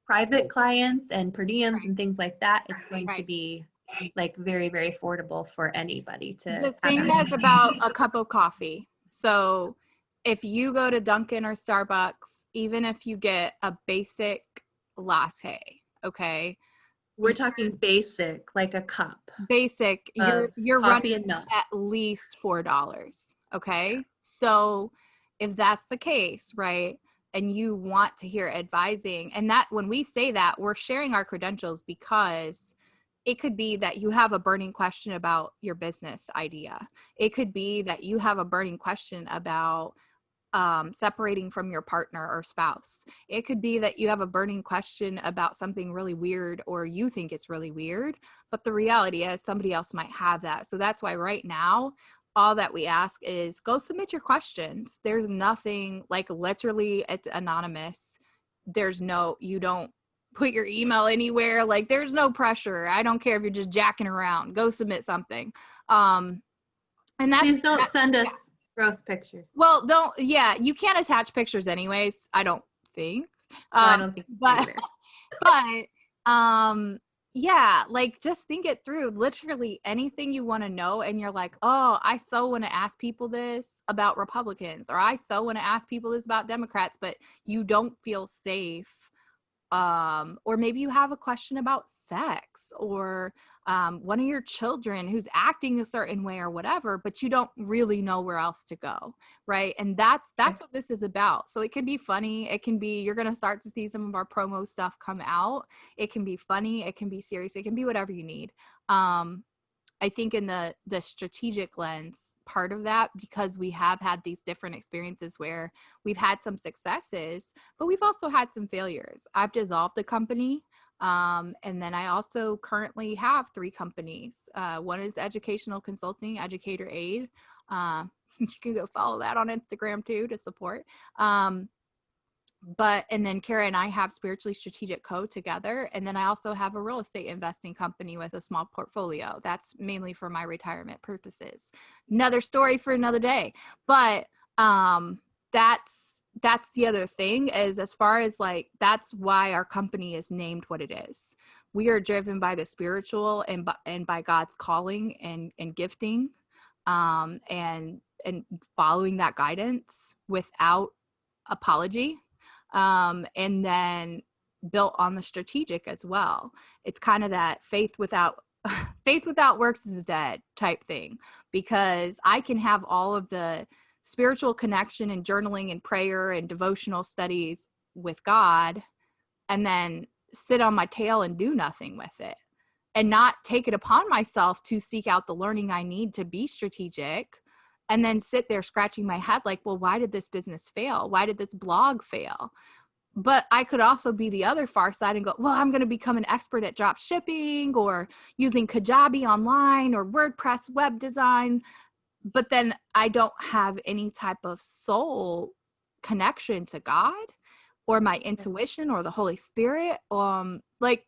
private clients and per diems and things like that, it's going to be like very, very affordable for anybody to The same as about a cup of coffee. So if you go to Dunkin' or Starbucks, even if you get a basic latte, okay? We're talking basic, like a cup. Basic, you're coffee running and milk. at least $4, okay? So if that's the case, right, and you want to hear advising, and that when we say that, we're sharing our credentials because it could be that you have a burning question about your business idea. It could be that you have a burning question about separating from your partner or spouse. It could be that you have a burning question about something really weird, or you think it's really weird, but the reality is somebody else might have that. So that's why right now, all that we ask is go submit your questions. There's nothing, like, literally it's anonymous. You don't put your email anywhere. Like, there's no pressure. I don't care if you're just jacking around. Go submit something. And Please don't send us gross pictures. Well, you can't attach pictures anyways, I don't think. No, I don't think but like, just think it through. Literally anything you want to know and you're like, oh, I so want to ask people this about Republicans, or I so want to ask people this about Democrats, but you don't feel safe. Or maybe you have a question about sex, or one of your children who's acting a certain way or whatever, but you don't really know where else to go, right? And that's what this is about. So it can be funny. It can be, you're going to start to see some of our promo stuff come out. It can be funny. It can be serious. It can be whatever you need. I think in the strategic lens part of that, because we have had these different experiences where we've had some successes, but we've also had some failures. I've dissolved a company. And then I also currently have 3 companies. One is educational consulting, Educator Aid. You can go follow that on Instagram too to support. And then Kara and I have Spiritually Strategic Co. together. And then I also have a real estate investing company with a small portfolio. That's mainly for my retirement purposes. Another story for another day. But that's the other thing, is as far as like, that's why our company is named what it is. We are driven by the spiritual and by God's calling and gifting, and following that guidance without apology. And then built on the strategic as well. It's kind of that faith without works is dead type thing, because I can have all of the spiritual connection and journaling and prayer and devotional studies with God, and then sit on my tail and do nothing with it, and not take it upon myself to seek out the learning I need to be strategic, and then sit there scratching my head like, well, why did this business fail? Why did this blog fail? But I could also be the other far side and go, well, I'm going to become an expert at drop shipping or using Kajabi online or WordPress web design. But then I don't have any type of soul connection to God or my intuition or the Holy Spirit. Like,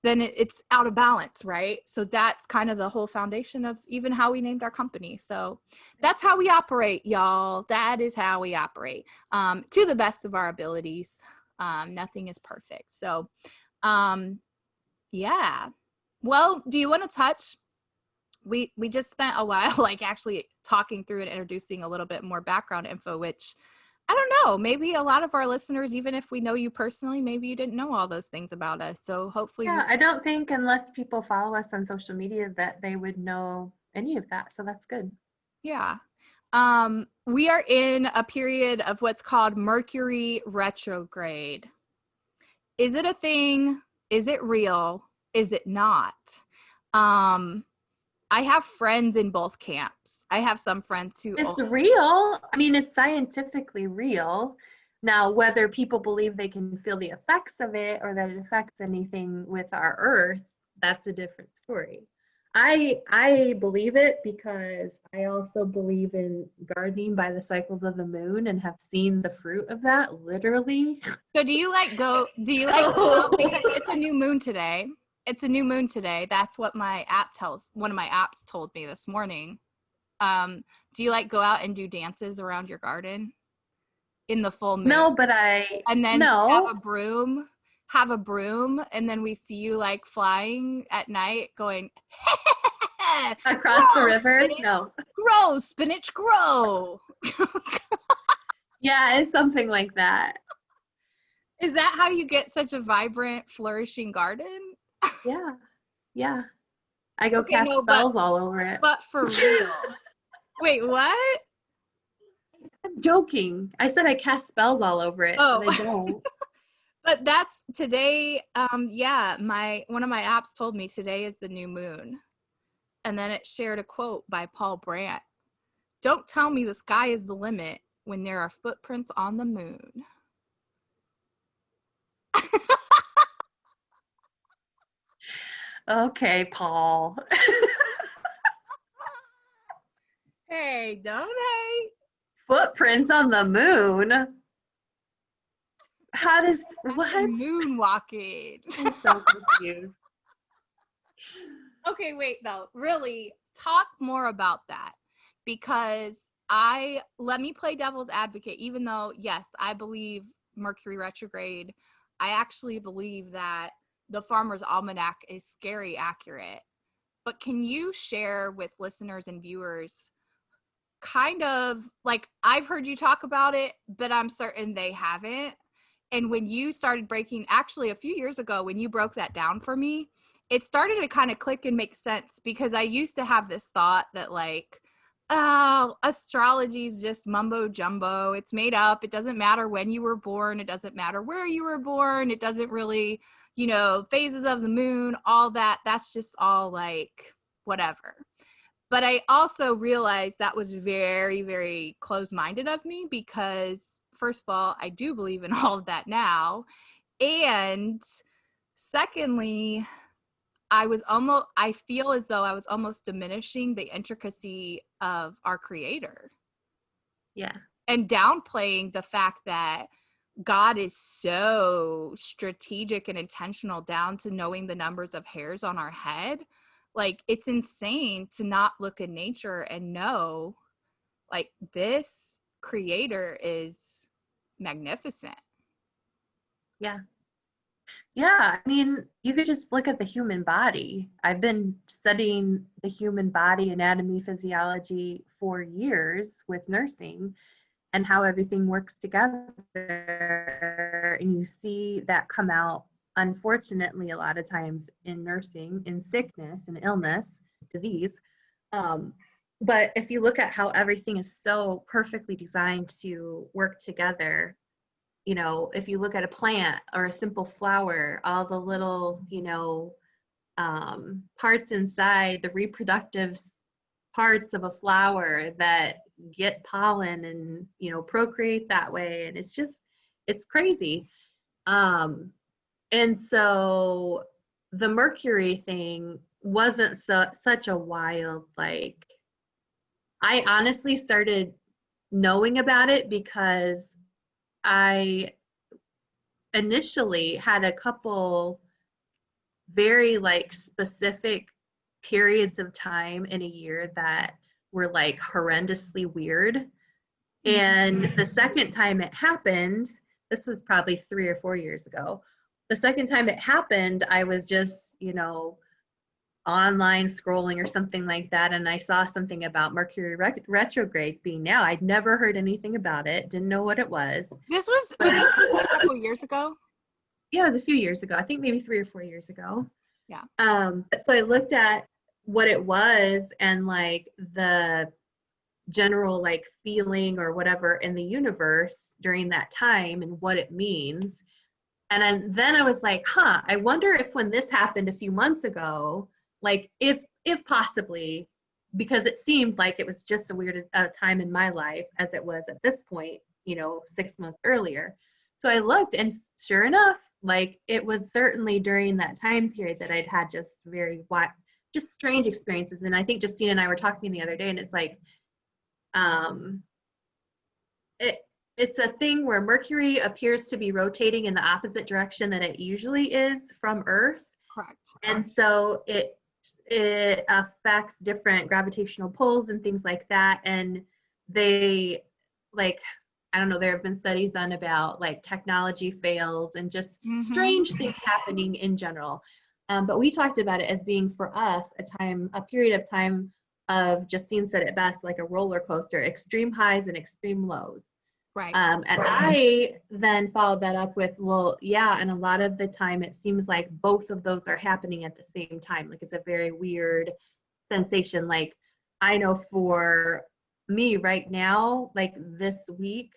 then it's out of balance, right? So that's kind of the whole foundation of even how we named our company. So that's how we operate, y'all. That is how we operate, to the best of our abilities. Nothing is perfect. So, yeah. Well, do you want to touch? We just spent a while like actually talking through and introducing a little bit more background info, which I don't know, maybe a lot of our listeners, even if we know you personally, maybe you didn't know all those things about us. So hopefully Yeah, I don't think unless people follow us on social media that they would know any of that. So that's good. yeah. We are in a period of what's called Mercury retrograde. Is it a thing? Is it real? Is it not? I have friends in both camps. I have some friends who It's real. I mean, it's scientifically real. Now, whether people believe they can feel the effects of it or that it affects anything with our earth, that's a different story. I believe it because I also believe in gardening by the cycles of the moon and have seen the fruit of that literally. So do you like go out because it's a new moon today? It's a new moon today. That's what one of my apps told me this morning. Do you like go out and do dances around your garden in the full moon? No, but And then no. have a broom, and then we see you like flying at night going Across the river? Spinach, No. grow, spinach, grow. Yeah, it's something like that. Is that how you get such a vibrant, flourishing garden? Yeah. Yeah. I go Okay, cast no, spells all over it. but for real. Wait, what? I'm joking. I said I cast spells all over it, Oh, but I don't. but that's today. Yeah, one of my apps told me today is the new moon. And then it shared a quote by Paul Brandt. Don't tell me the sky is the limit when there are footprints on the moon. Okay, Paul. Hey, don't hate. Footprints on the moon? How does what? Moonwalking. I'm so confused. Okay, wait, though. Really, talk more about that because let me play devil's advocate, even though, yes, I believe Mercury retrograde. I actually believe that the Farmer's Almanac is scary accurate. But can you share with listeners and viewers kind of like I've heard you talk about it, but I'm certain they haven't. And when you started breaking, actually a few years ago, when you broke that down for me, it started to kind of click and make sense because I used to have this thought that like, oh, astrology is just mumbo jumbo. It's made up. It doesn't matter when you were born. It doesn't matter where you were born. It doesn't really, phases of the moon, all that. That's just all like whatever. But I also realized that was very, very close-minded of me because, first of all, I do believe in all of that now. And secondly, I feel as though I was almost diminishing the intricacy of our creator. Yeah. And downplaying the fact that God is so strategic and intentional down to knowing the numbers of hairs on our head. Like, it's insane to not look at nature and know, like, this creator is magnificent. Yeah. Yeah, I mean, you could just look at the human body. I've been studying the human body, anatomy, physiology for years with nursing and how everything works together. And you see that come out, unfortunately, a lot of times in nursing, in sickness and illness, disease. But if you look at how everything is so perfectly designed to work together, if you look at a plant or a simple flower, all the little, parts inside, the reproductive parts of a flower that get pollen and, procreate that way. And it's crazy. And so the Mercury thing wasn't such a wild, like, I honestly started knowing about it because I initially had a couple very like specific periods of time in a year that were like horrendously weird. And the second time it happened, this was probably 3 or 4 years ago. The second time it happened, I was just, online scrolling or something like that, and I saw something about Mercury retrograde being now. I'd never heard anything about it, didn't know what it was. Was this just a couple years ago? Yeah, it was a few years ago. I think maybe 3 or 4 years ago. Yeah. So I looked at what it was and like the general like feeling or whatever in the universe during that time and what it means. And then I was like, I wonder if when this happened a few months ago, like if possibly, because it seemed like it was just a weird time in my life as it was at this point, 6 months earlier. So I looked, and sure enough, like it was certainly during that time period that I'd had just just strange experiences. And I think Justine and I were talking the other day, and it's like, it's a thing where Mercury appears to be rotating in the opposite direction that it usually is from Earth. Correct. And so it affects different gravitational pulls and things like that. And they, like, I don't know, there have been studies done about like technology fails and just strange things happening in general. But we talked about it as being for us a period of time of, Justine said it best, like a roller coaster, extreme highs and extreme lows. Right. And I then followed that up with, well, yeah, and a lot of the time it seems like both of those are happening at the same time. Like it's a very weird sensation. Like I know for me right now, like this week,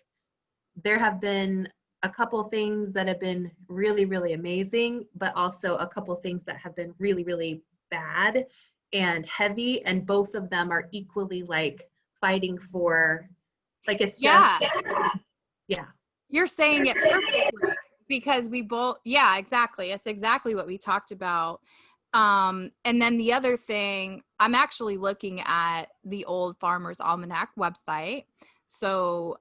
there have been a couple things that have been really, really amazing, but also a couple things that have been really, really bad and heavy. And both of them are equally like fighting for, like it's just, yeah. You're saying it perfectly because we both, yeah, exactly. It's exactly what we talked about. And then the other thing, I'm actually looking at the old Farmer's Almanac website. So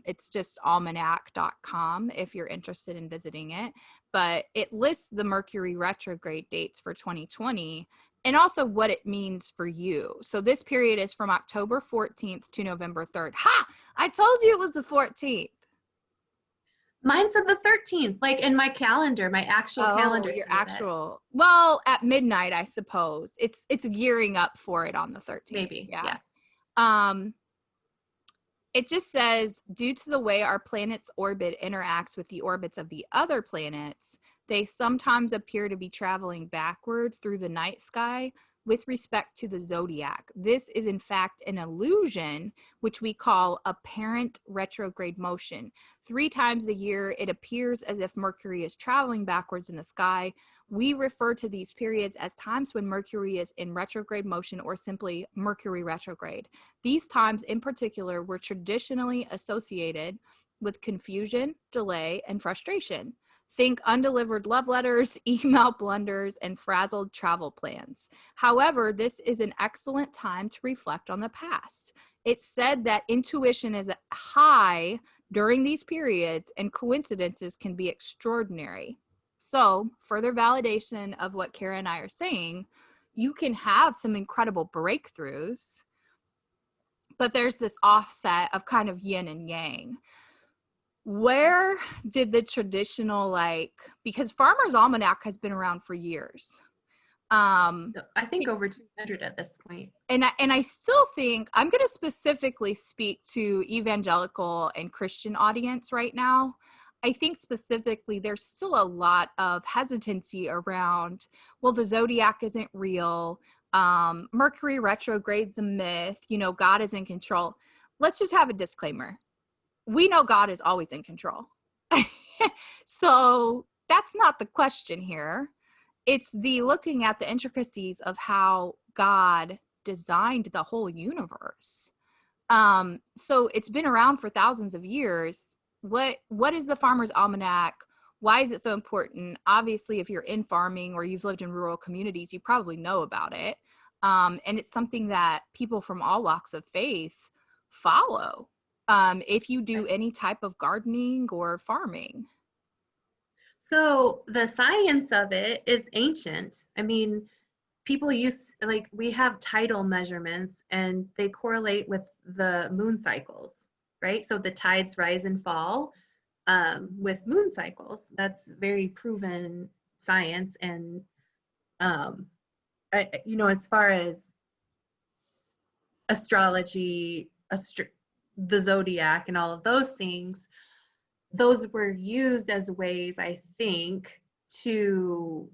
it's just almanac.com if you're interested in visiting it. But it lists the Mercury retrograde dates for 2020 and also what it means for you. So this period is from October 14th to November 3rd. Ha! I told you it was the 14th. Mine said the 13th, like in my calendar, my actual calendar. Your actual, well, at midnight, I suppose. It's gearing up for it on the 13th. Maybe, yeah. It just says, due to the way our planet's orbit interacts with the orbits of the other planets, they sometimes appear to be traveling backward through the night sky with respect to the zodiac. This is in fact an illusion, which we call apparent retrograde motion. 3 times a year, it appears as if Mercury is traveling backwards in the sky. We refer to these periods as times when Mercury is in retrograde motion, or simply Mercury retrograde. These times in particular were traditionally associated with confusion, delay, and frustration. Think undelivered love letters, email blunders, and frazzled travel plans. However, this is an excellent time to reflect on the past. It's said that intuition is high during these periods and coincidences can be extraordinary. So, further validation of what Kara and I are saying, you can have some incredible breakthroughs, but there's this offset of kind of yin and yang. Where did the traditional, because Farmer's Almanac has been around for years. I think over 200 at this point. And I still think, I'm going to specifically speak to evangelical and Christian audience right now. I think specifically there's still a lot of hesitancy around, well, the zodiac isn't real. Mercury retrograde's a myth. God is in control. Let's just have a disclaimer. We know God is always in control. So that's not the question here. It's the looking at the intricacies of how God designed the whole universe. So it's been around for thousands of years. What is the Farmer's Almanac? Why is it so important? Obviously, if you're in farming or you've lived in rural communities, you probably know about it. And it's something that people from all walks of faith follow. If you do any type of gardening or farming. So the science of it is ancient. I mean, people use, like, we have tidal measurements and they correlate with the moon cycles, right? So the tides rise and fall with moon cycles. That's very proven science. And as far as astrology, the zodiac and all of those things, those were used as ways, I think, to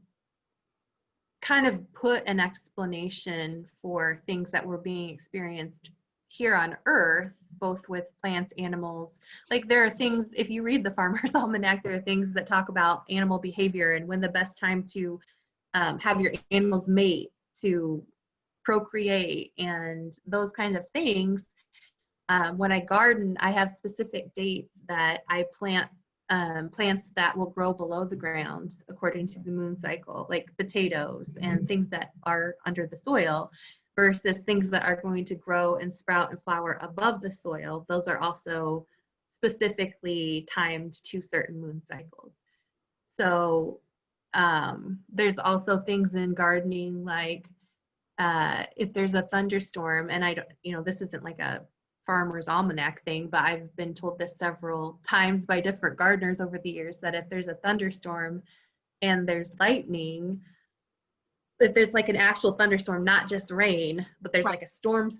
kind of put an explanation for things that were being experienced here on Earth, both with plants, animals. Like, there are things, if you read the Farmer's Almanac, there are things that talk about animal behavior and when the best time to have your animals mate, to procreate, and those kind of things. When I garden, I have specific dates that I plant plants that will grow below the ground according to the moon cycle, like potatoes and things that are under the soil, versus things that are going to grow and sprout and flower above the soil. Those are also specifically timed to certain moon cycles. So there's also things in gardening, like if there's a thunderstorm, and I don't, this isn't like a Farmer's Almanac thing, but I've been told this several times by different gardeners over the years, that if there's a thunderstorm and there's lightning, if there's like an actual thunderstorm, not just rain, but there's like a storm,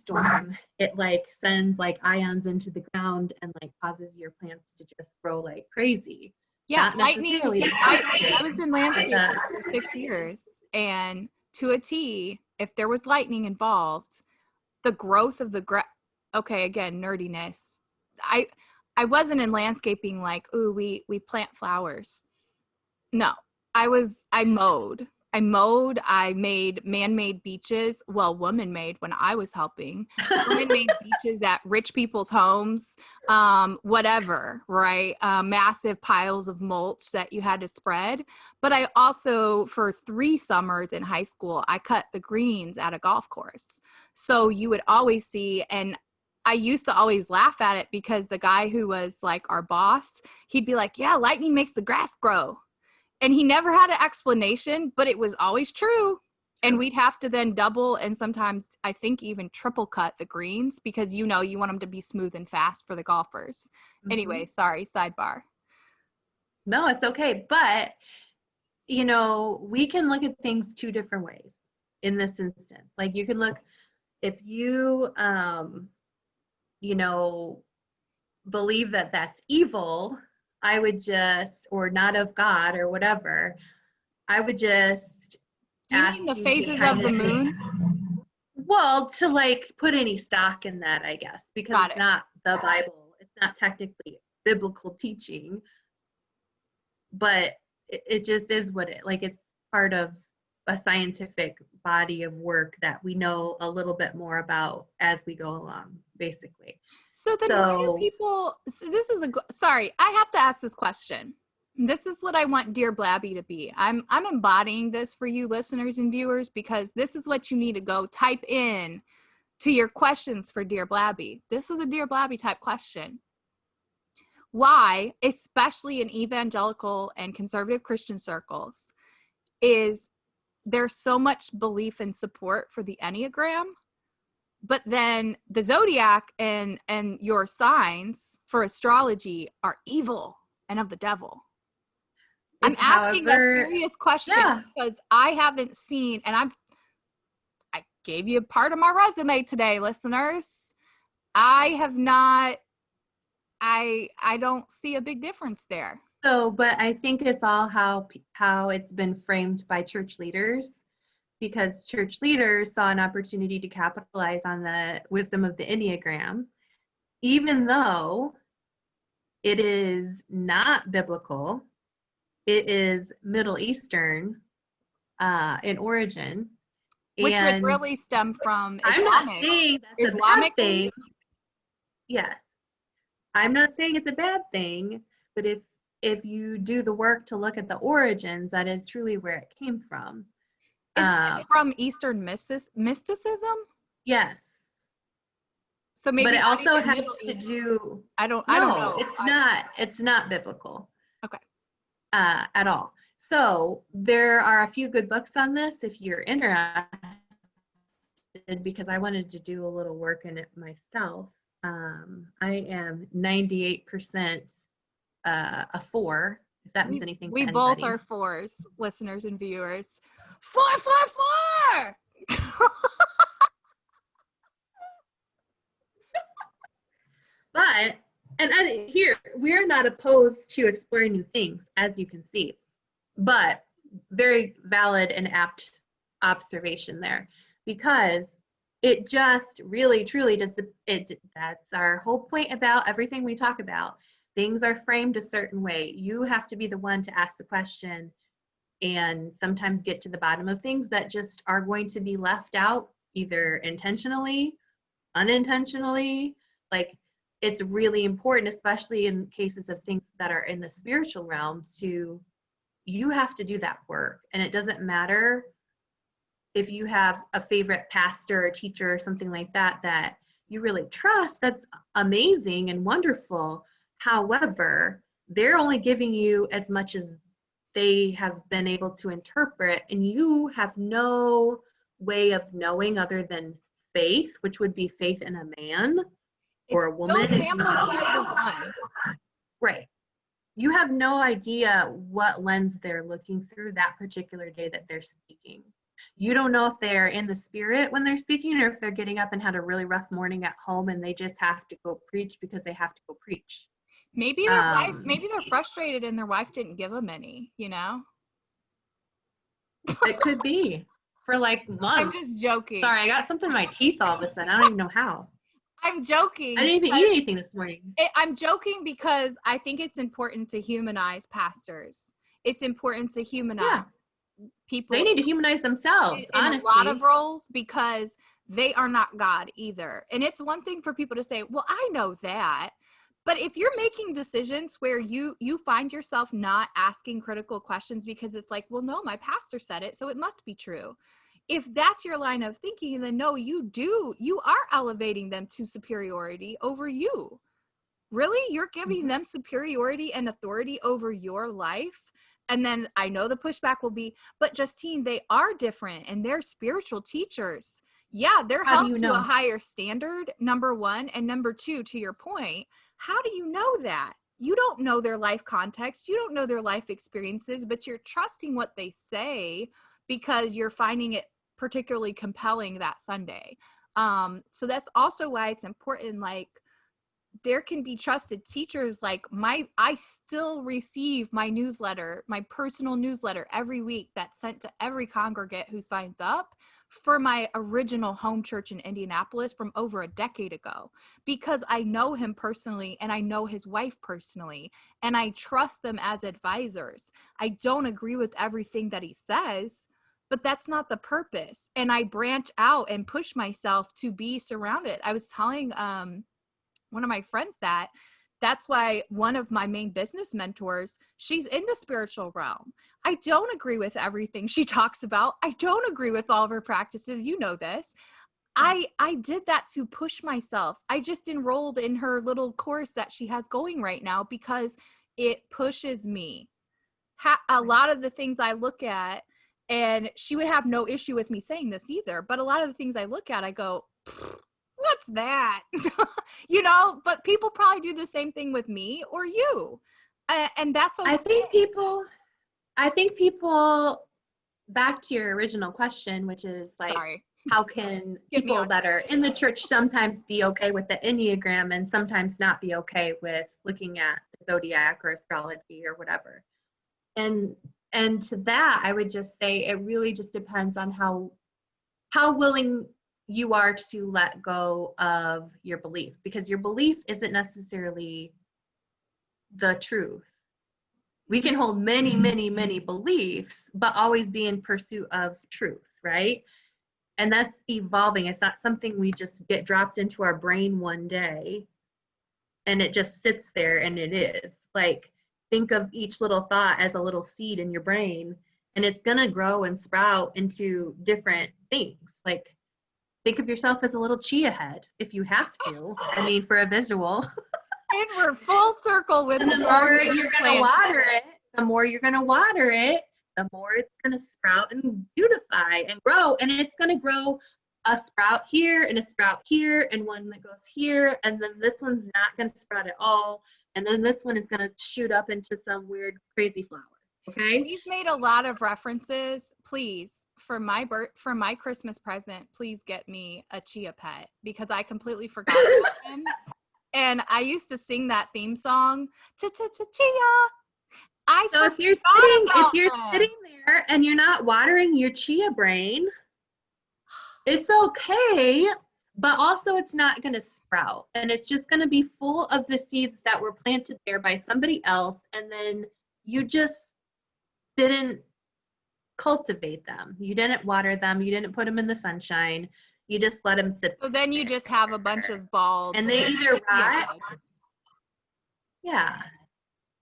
it like sends like ions into the ground and like causes your plants to just grow like crazy. Yeah, Not necessarily. lightning. I was in landscaping for 6 years, and to a T, if there was lightning involved, the growth of the grass. Okay, again, nerdiness. I wasn't in landscaping like, ooh, we plant flowers. No, I mowed. I made man-made beaches. Well, woman-made when I was helping. Woman-made beaches at rich people's homes, whatever, right? Massive piles of mulch that you had to spread. But I also, for 3 summers in high school, I cut the greens at a golf course. So you would always see, and I used to always laugh at it because the guy who was like our boss, he'd be like, yeah, lightning makes the grass grow. And he never had an explanation, but it was always true. And we'd have to then double and sometimes I think even triple cut the greens because, you want them to be smooth and fast for the golfers. Mm-hmm. Anyway, sorry, sidebar. No, it's okay. But, we can look at things 2 different ways in this instance. Like, you can look, if you, believe that that's evil, I would just, or not of God or whatever, I would just. Do you mean the phases of the moon? Well, to like put any stock in that, I guess, because it's not the Bible. It's not technically biblical teaching, but it just is what it's part of a scientific body of work that we know a little bit more about as we go along, basically. So then why do people, sorry, I have to ask this question. This is what I want Dear Blabby to be. I'm embodying this for you listeners and viewers because this is what you need to go type in to your questions for Dear Blabby. This is a Dear Blabby type question. Why, especially in evangelical and conservative Christian circles, is there's so much belief and support for the Enneagram, but then the Zodiac and your signs for astrology are evil and of the devil? I'm asking a serious question because I haven't seen, and I gave you a part of my resume today, listeners. I have not, I don't see a big difference there. So, but I think it's all how it's been framed by church leaders, because church leaders saw an opportunity to capitalize on the wisdom of the Enneagram, even though it is not biblical. It is Middle Eastern in origin. Which would really stem from Islamic. I'm not saying that's a bad thing. Yes. I'm not saying it's a bad thing, but if if you do the work to look at the origins, that is truly where it came from. Is it from Eastern mysticism? Yes. So maybe But it not also even has Middle to East. do, I don't no, know. it's not biblical. Okay. At all. So there are a few good books on this if you're interested, because I wanted to do a little work in it myself. I am 98% a 4, if that means anything to We anybody. both are 4s, listeners and viewers. 4, 4, 4! But, and here, we're not opposed to exploring new things, as you can see. But very valid and apt observation there, because it just really truly does it. That's our whole point about everything we talk about. Things are framed a certain way. You have to be the one to ask the question and sometimes get to the bottom of things that just are going to be left out, either intentionally, unintentionally. Like, it's really important, especially in cases of things that are in the spiritual realm, you have to do that work. And it doesn't matter if you have a favorite pastor or teacher or something like that that you really trust. That's amazing and wonderful. However, they're only giving you as much as they have been able to interpret, and you have no way of knowing other than faith, which would be faith in a man or a woman. No sample size of one. Right. You have no idea what lens they're looking through that particular day that they're speaking. You don't know if they're in the spirit when they're speaking, or if they're getting up and had a really rough morning at home and they just have to go preach because they have to go preach. Maybe their wife, maybe they're frustrated and their wife didn't give them any, you know? It could be for like months. I'm just joking. Sorry, I got something in my teeth all of a sudden. I don't even know how. I'm joking. I didn't even eat anything this morning. I'm joking because I think it's important to humanize pastors. It's important to humanize people. They need to humanize themselves, in honestly. a lot of roles, because they are not God either. And it's one thing for people to say, well, I know that. But if you're making decisions where you find yourself not asking critical questions because it's like, well, no, my pastor said it, so it must be true. If that's your line of thinking, then no, you are elevating them to superiority over you. Really? You're giving them superiority and authority over your life? And then I know the pushback will be, but Justine, they are different and they're spiritual teachers. Yeah, they're held to a higher standard, number one. And number two, to your point, how do you know that? You don't know their life context. You don't know their life experiences, but you're trusting what they say because you're finding it particularly compelling that Sunday. So that's also why it's important, like, there can be trusted teachers. Like I still receive my newsletter, my personal newsletter every week that's sent to every congregant who signs up for my original home church in Indianapolis from over a decade ago, because I know him personally and I know his wife personally, and I trust them as advisors. I don't agree with everything that he says, but that's not the purpose. And I branch out and push myself to be surrounded. I was telling one of my friends that's why one of my main business mentors, she's in the spiritual realm. I don't agree with everything she talks about. I don't agree with all of her practices. You know this. I did that to push myself. I just enrolled in her little course that she has going right now because it pushes me. A lot of the things I look at, and she would have no issue with me saying this either, but a lot of the things I look at, I go, what's that? But people probably do the same thing with me or you. And that's okay. I think people, back to your original question, which is like, how can people that are in the church sometimes be okay with the Enneagram and sometimes not be okay with looking at the Zodiac or astrology or whatever? And to that, I would just say it really just depends on how willing you are to let go of your belief, because your belief isn't necessarily the truth. We can hold many, many, many beliefs, but always be in pursuit of truth, right? And that's evolving. It's not something we just get dropped into our brain one day and it just sits there and it is. Like, think of each little thought as a little seed in your brain, and it's going to grow and sprout into different things. Like, think of yourself as a little chia head if you have to. I mean, for a visual. And we're full circle with And the the more more you're going to water it, the more you're going to water it, the more it's going to sprout and beautify and grow. And it's going to grow a sprout here and a sprout here and one that goes here. And then this one's not going to sprout at all. And then this one is going to shoot up into some weird, crazy flower. Okay? We've made a lot of references. Please, for my Christmas present, please get me a chia pet, because I completely forgot about him. And I used to sing that theme song, chia. So if you're sitting there and you're not watering your chia brain, it's okay, but also it's not going to sprout, and it's just going to be full of the seeds that were planted there by somebody else, and then you just didn't cultivate them. You didn't water them. You didn't put them in the sunshine. You just let them sit. So then you just have a bunch of bald. And they either rot. Yeah.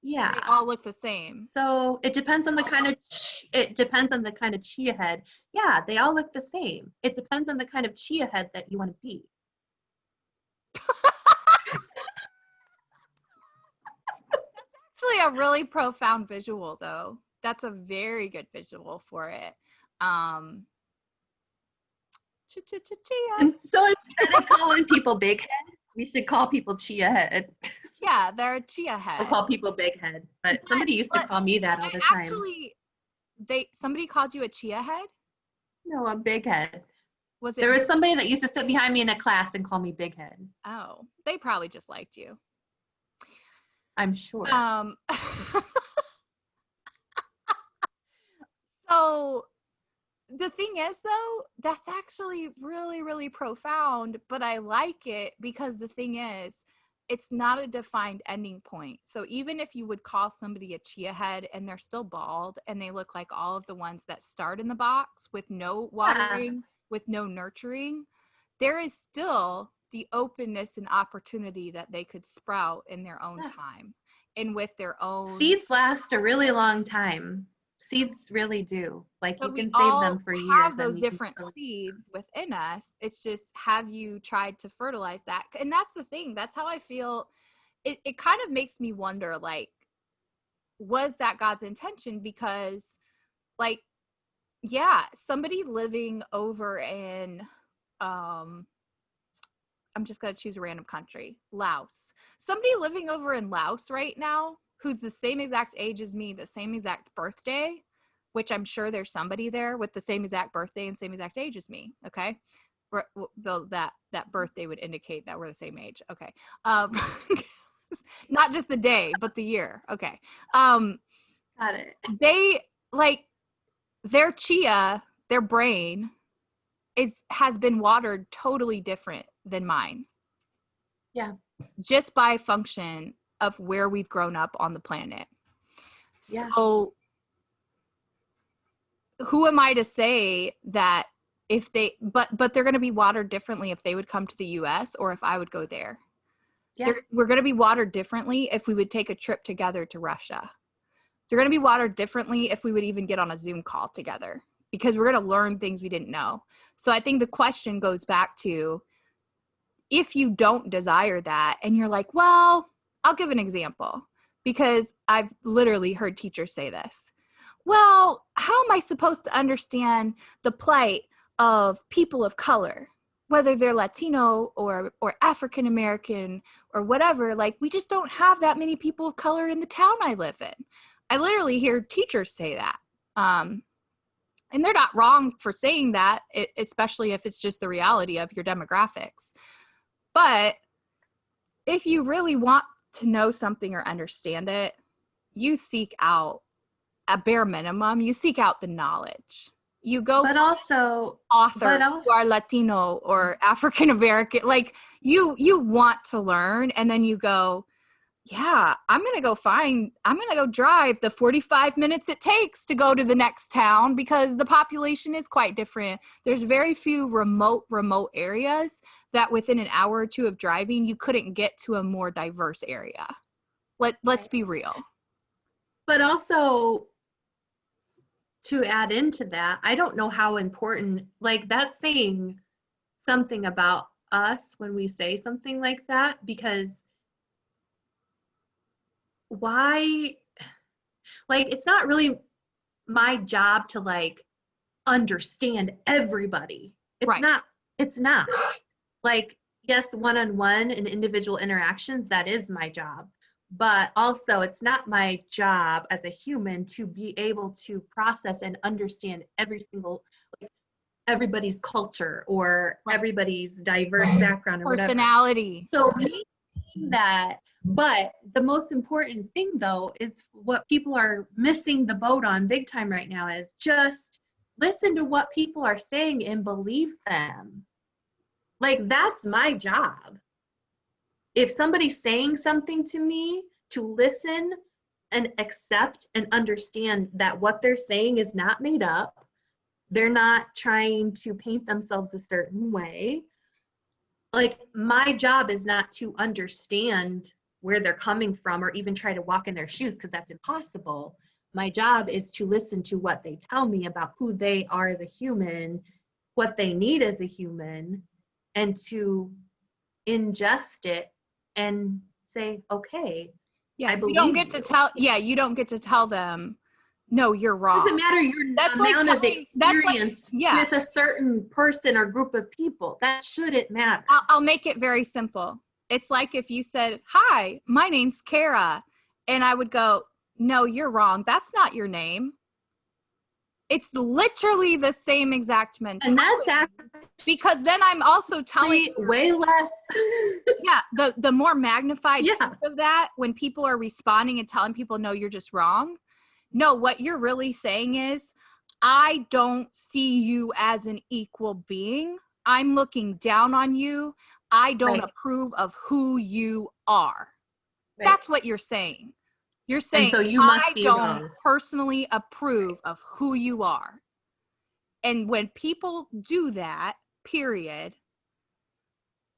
Yeah. They all look the same. So it depends on the kind of chia head. Yeah, they all look the same. It depends on the kind of chia head that you want to be. That's actually a really profound visual, though. That's a very good visual for it. Chia. And so instead of calling people big head, we should call people chia head. Yeah, they're a chia head. I'll call people big head, but somebody used to call me that all the time. Actually, somebody called you a chia head? No, a big head. There was somebody that used to sit behind me in a class and call me big head. Oh, they probably just liked you. I'm sure. So the thing is, though, that's actually really, really profound, but I like it because the thing is, it's not a defined ending point. So even if you would call somebody a chia head and they're still bald and they look like all of the ones that start in the box with no watering, with no nurturing, there is still the openness and opportunity that they could sprout in their own time and with their own. Seeds last a really long time. Seeds really do. Like, so you can save them for years. We have those different seeds within us. It's just, have you tried to fertilize that? And that's the thing. That's how I feel. It kind of makes me wonder, like, was that God's intention? Because, like, yeah, somebody living over in, I'm just going to choose a random country, Laos. Somebody living over in Laos right now, who's the same exact age as me, the same exact birthday, which I'm sure there's somebody there with the same exact birthday and same exact age as me, okay? Though that birthday would indicate that we're the same age, okay. Not just the day, but the year, okay. Got it. They, like, their chia, their brain, has been watered totally different than mine. Yeah. Just by function of where we've grown up on the planet. Yeah. So who am I to say that if they, but they're going to be watered differently if they would come to the US or if I would go there. Yeah. We're going to be watered differently if we would take a trip together to Russia. They're going to be watered differently if we would even get on a Zoom call together, because we're going to learn things we didn't know. So I think the question goes back to, if you don't desire that and you're like, well, I'll give an example, because I've literally heard teachers say this. Well, how am I supposed to understand the plight of people of color, whether they're Latino or African American or whatever? Like, we just don't have that many people of color in the town I live in. I literally hear teachers say that. And they're not wrong for saying that, especially if it's just the reality of your demographics. But if you really want to know something or understand it, you seek out, at bare minimum, you seek out the knowledge. You go, but also author who are Latino or African American, like you want to learn, and then you go, yeah, I'm going to go drive the 45 minutes it takes to go to the next town, because the population is quite different. There's very few remote areas that within an hour or two of driving, you couldn't get to a more diverse area. Let's be real. But also, to add into that, I don't know how important, like, that's saying something about us when we say something like that, because why, like, it's not really my job to like understand everybody. It's Right. not, it's not. Like, yes, one-on-one and individual interactions, that is my job. But also, it's not my job as a human to be able to process and understand every single, like, everybody's culture or Right. everybody's diverse background or whatever. Personality. So me saying that, but the most important thing though is what people are missing the boat on big time right now is just listen to what people are saying and believe them. Like, that's my job. If somebody's saying something to me, to listen and accept and understand that what they're saying is not made up. They're not trying to paint themselves a certain way. Like, my job is not to understand where they're coming from or even try to walk in their shoes, because that's impossible. My job is to listen to what they tell me about who they are as a human, what they need as a human, and to ingest it and say, okay, Yeah, I you don't believe get to you. tell, yeah, you don't get to tell them, no, you're It wrong. doesn't matter your That's like amount of telling, that's like, experience yeah, with a certain person or group of people. That shouldn't matter. I'll make it very simple. It's like if you said, hi, my name's Kara. And I would go, no, you're wrong. That's not your name. It's literally the same exact And that's mentality. actually Because then I'm also telling you, way less. yeah, the more magnified Yeah, piece of that, when people are responding and telling people, no, you're just wrong. No, what you're really saying is, I don't see you as an equal being. I'm looking down on you. I don't right, approve of who you are. right. That's what you're saying. You're And saying, so you must I be don't wrong. personally approve of who you are. And when people do that, period,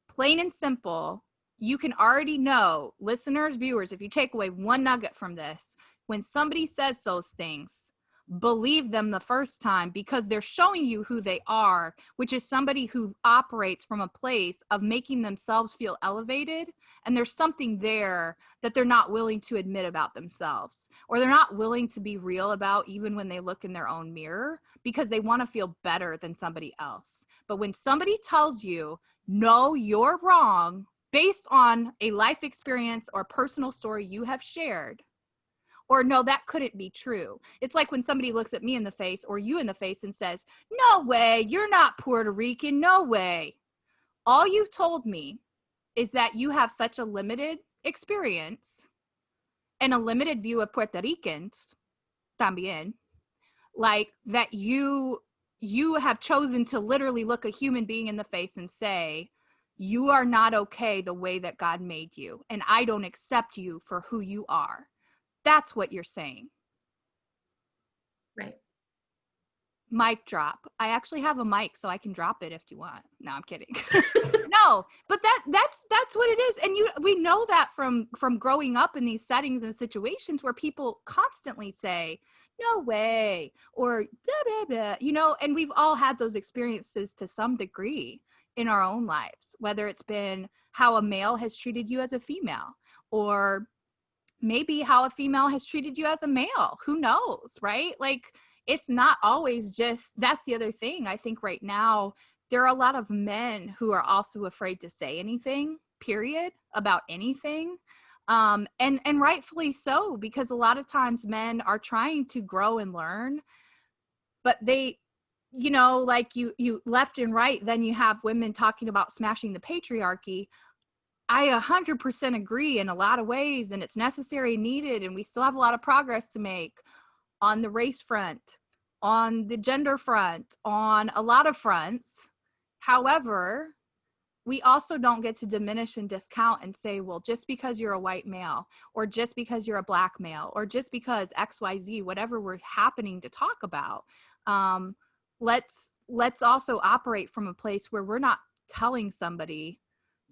plain and simple, you can already know, listeners, viewers, if you take away one nugget from this, when somebody says those things, believe them the first time, because they're showing you who they are, which is somebody who operates from a place of making themselves feel elevated. And there's something there that they're not willing to admit about themselves, or they're not willing to be real about, even when they look in their own mirror, because they want to feel better than somebody else. But when somebody tells you, no, you're wrong, based on a life experience or personal story you have shared, or no, that couldn't be true. It's like when somebody looks at me in the face or you in the face and says, no way, you're not Puerto Rican, no way. All you've told me is that you have such a limited experience and a limited view of Puerto Ricans, también, like that you have chosen to literally look a human being in the face and say, you are not okay the way that God made you, and I don't accept you for who you are. That's what you're saying. Right. Mic drop. I actually have a mic, so I can drop it if you want. No, I'm kidding. No, but that's what it is. And we know that from growing up in these settings and situations where people constantly say, no way, or blah, blah, blah, and we've all had those experiences to some degree in our own lives, whether it's been how a male has treated you as a female, or maybe how a female has treated you as a male. Who knows, right? Like, it's not always just, that's the other thing. I think right now there are a lot of men who are also afraid to say anything, period, about anything. And rightfully so, because a lot of times men are trying to grow and learn, but they, like you left and right, then you have women talking about smashing the patriarchy. I 100% agree in a lot of ways, and it's necessary and needed, and we still have a lot of progress to make on the race front, on the gender front, on a lot of fronts. However, we also don't get to diminish and discount and say, well, just because you're a white male, or just because you're a black male, or just because XYZ, whatever we're happening to talk about, let's also operate from a place where we're not telling somebody,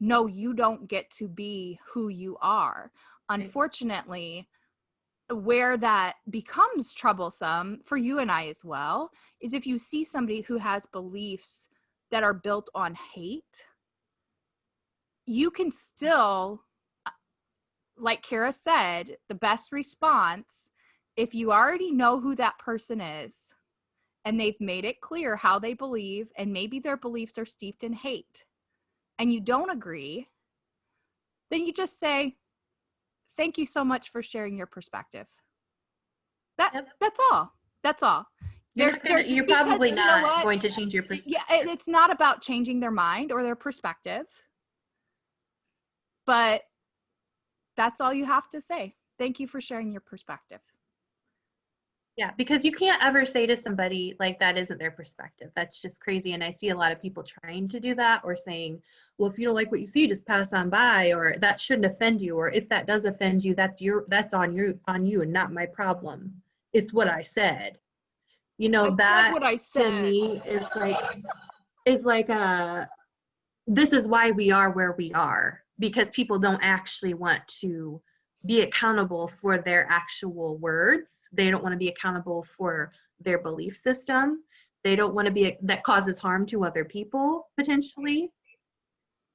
no, you don't get to be who you are. Unfortunately, where that becomes troublesome for you and I as well is if you see somebody who has beliefs that are built on hate, you can still, like Kara said, the best response, if you already know who that person is and they've made it clear how they believe, and maybe their beliefs are steeped in hate, and you don't agree, then you just say, thank you so much for sharing your perspective. That's all. That's all. You're probably not going to change your perspective. Yeah, it's not about changing their mind or their perspective, but that's all you have to say. Thank you for sharing your perspective. Yeah, because you can't ever say to somebody like that isn't their perspective. That's just crazy. And I see a lot of people trying to do that, or saying, well, if you don't like what you see, just pass on by, or that shouldn't offend you, or if that does offend you, that's on you and not my problem. It's what I said. You know, that to me is like this is why we are where we are, because people don't actually want to be accountable for their actual words. They don't want to be accountable for their belief system. They don't want to be, that causes harm to other people potentially.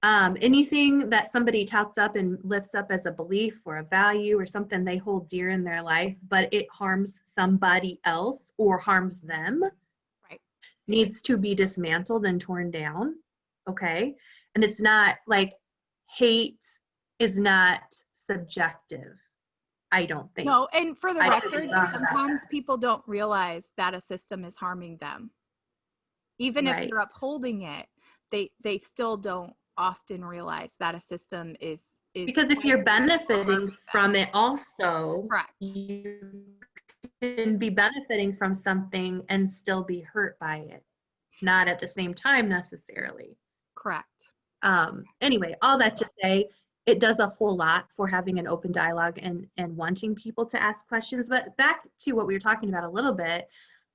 Anything that somebody touts up and lifts up as a belief or a value or something they hold dear in their life, but it harms somebody else or harms them, right, needs to be dismantled and torn down. Okay. And it's not like, hate is not subjective, I don't think. No, and for the record, sometimes people don't realize that a system is harming them. Even if you're upholding it, they still don't often realize that a system is because if you're benefiting from it also, correct, you can be benefiting from something and still be hurt by it, not at the same time necessarily. Correct. Anyway, all that to say, it does a whole lot for having an open dialogue and wanting people to ask questions. But back to what we were talking about a little bit,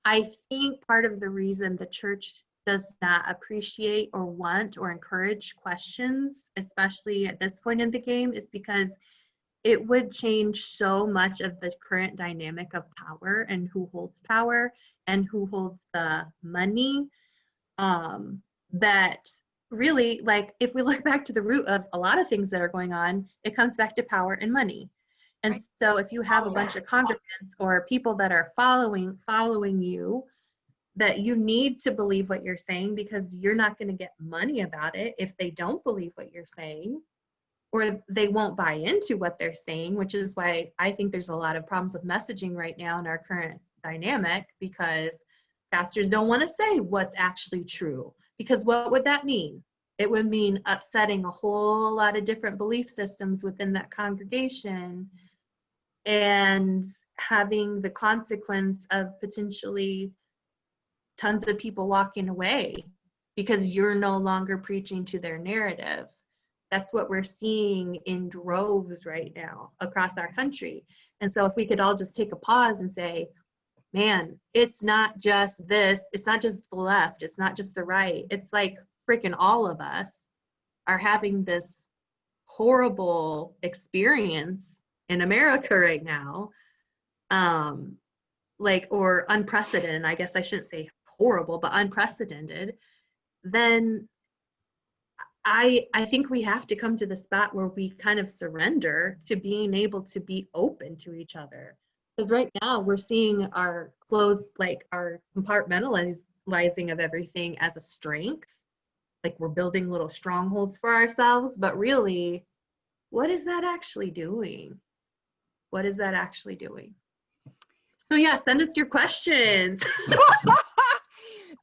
I think part of the reason the church does not appreciate or want or encourage questions, especially at this point in the game, is because it would change so much of the current dynamic of power and who holds power and who holds the money, that really, like, if we look back to the root of a lot of things that are going on, it comes back to power and money. And right. So if you have a bunch of congregants or people that are following you, that you need to believe what you're saying, because you're not going to get money about it if they don't believe what you're saying, or they won't buy into what they're saying, which is why I think there's a lot of problems with messaging right now in our current dynamic, because pastors don't want to say what's actually true, because what would that mean? It would mean upsetting a whole lot of different belief systems within that congregation and having the consequence of potentially tons of people walking away because you're no longer preaching to their narrative. That's what we're seeing in droves right now across our country. And so if we could all just take a pause and say, man, it's not just this, it's not just the left, it's not just the right, it's like freaking all of us are having this horrible experience in America right now, or unprecedented, I guess I shouldn't say horrible, but unprecedented, then I think we have to come to the spot where we kind of surrender to being able to be open to each other. Because right now we're seeing our compartmentalizing of everything as a strength. Like we're building little strongholds for ourselves, but really, what is that actually doing? What is that actually doing? So yeah, send us your questions.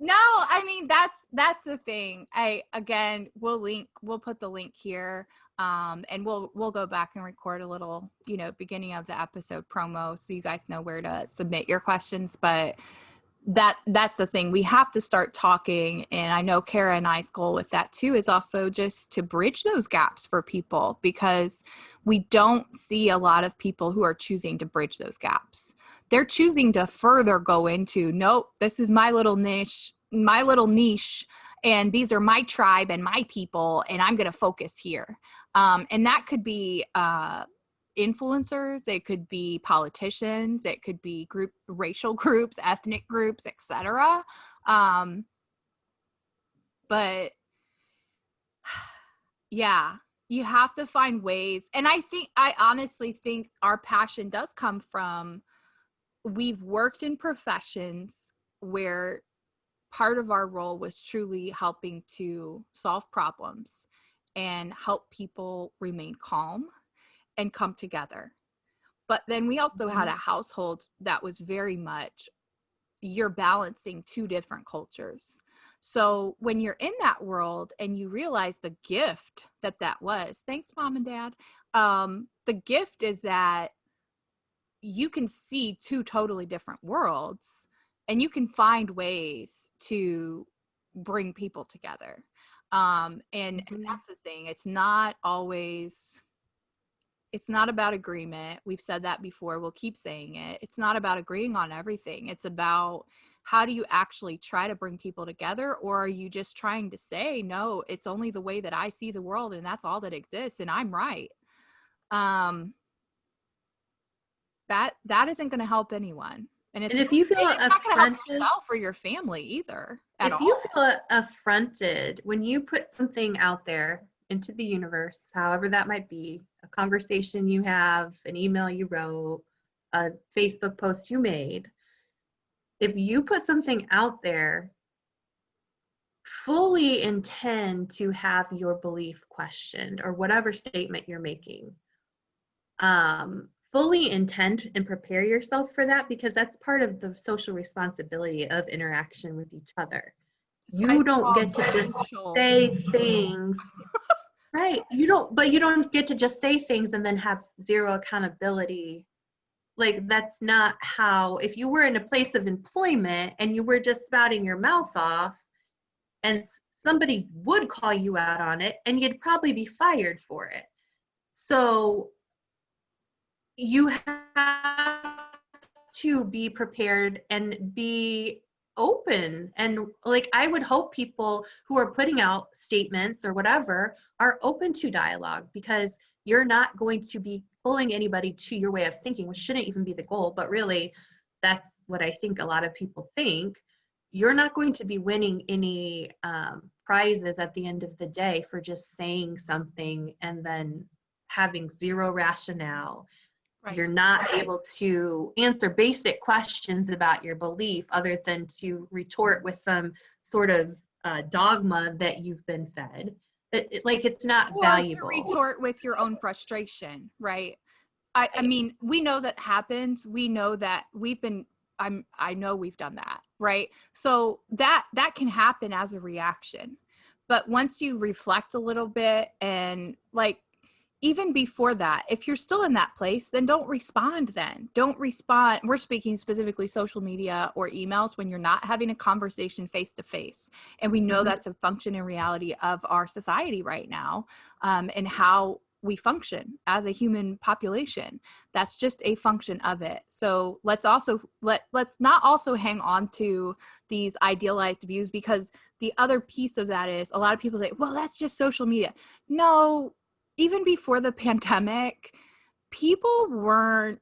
No, I mean, that's the thing. We'll put the link here. And we'll go back and record a little, beginning of the episode promo, so you guys know where to submit your questions. But that's the thing. We have to start talking. And I know Kara and I's goal with that too is also just to bridge those gaps for people, because we don't see a lot of people who are choosing to bridge those gaps. They're choosing to further go into, nope, this is my little niche, and these are my tribe and my people, and I'm going to focus here. And that could be influencers, it could be politicians, it could be racial groups, ethnic groups, etc. But yeah, you have to find ways. And I honestly think our passion does come from, we've worked in professions where part of our role was truly helping to solve problems and help people remain calm and come together. But then we also had a household that was very much, you're balancing two different cultures. So when you're in that world and you realize the gift that was, thanks mom and dad, the gift is that you can see two totally different worlds and you can find ways to bring people together. And that's the thing. It's not about agreement. We've said that before. We'll keep saying it. It's not about agreeing on everything. It's about, how do you actually try to bring people together? Or are you just trying to say, no, it's only the way that I see the world and that's all that exists and I'm right? That isn't going to help anyone. And if you feel it's not going to help affronted, yourself or your family either at all. if you feel affronted when you put something out there into the universe, however that might be, a conversation you have, an email you wrote, a Facebook post you made, if you put something out there, fully intend to have your belief questioned or whatever statement you're making. Fully intend and prepare yourself for that, because that's part of the social responsibility of interaction with each other. You don't get to just say things, right? You don't get to just say things and then have zero accountability. Like, that's not how, if you were in a place of employment and you were just spouting your mouth off and somebody would call you out on it and you'd probably be fired for it. So you have to be prepared and be open. And like, I would hope people who are putting out statements or whatever are open to dialogue, because you're not going to be pulling anybody to your way of thinking, which shouldn't even be the goal. But really, that's what I think a lot of people think. You're not going to be winning any prizes at the end of the day for just saying something and then having zero rationale. Right. You're not able to answer basic questions about your belief other than to retort with some sort of dogma that you've been fed. It's not valuable. To retort with your own frustration, right? I mean, we know that happens. We know that I know we've done that, right? So that can happen as a reaction. But once you reflect a little bit, and like, even before that, if you're still in that place, then don't respond. We're speaking specifically social media or emails, when you're not having a conversation face to face. And we know that's a function in reality of our society right now, and how we function as a human population. That's just a function of it. So let's not also hang on to these idealized views, because the other piece of that is, a lot of people say, well, that's just social media. No, even before the pandemic, people weren't,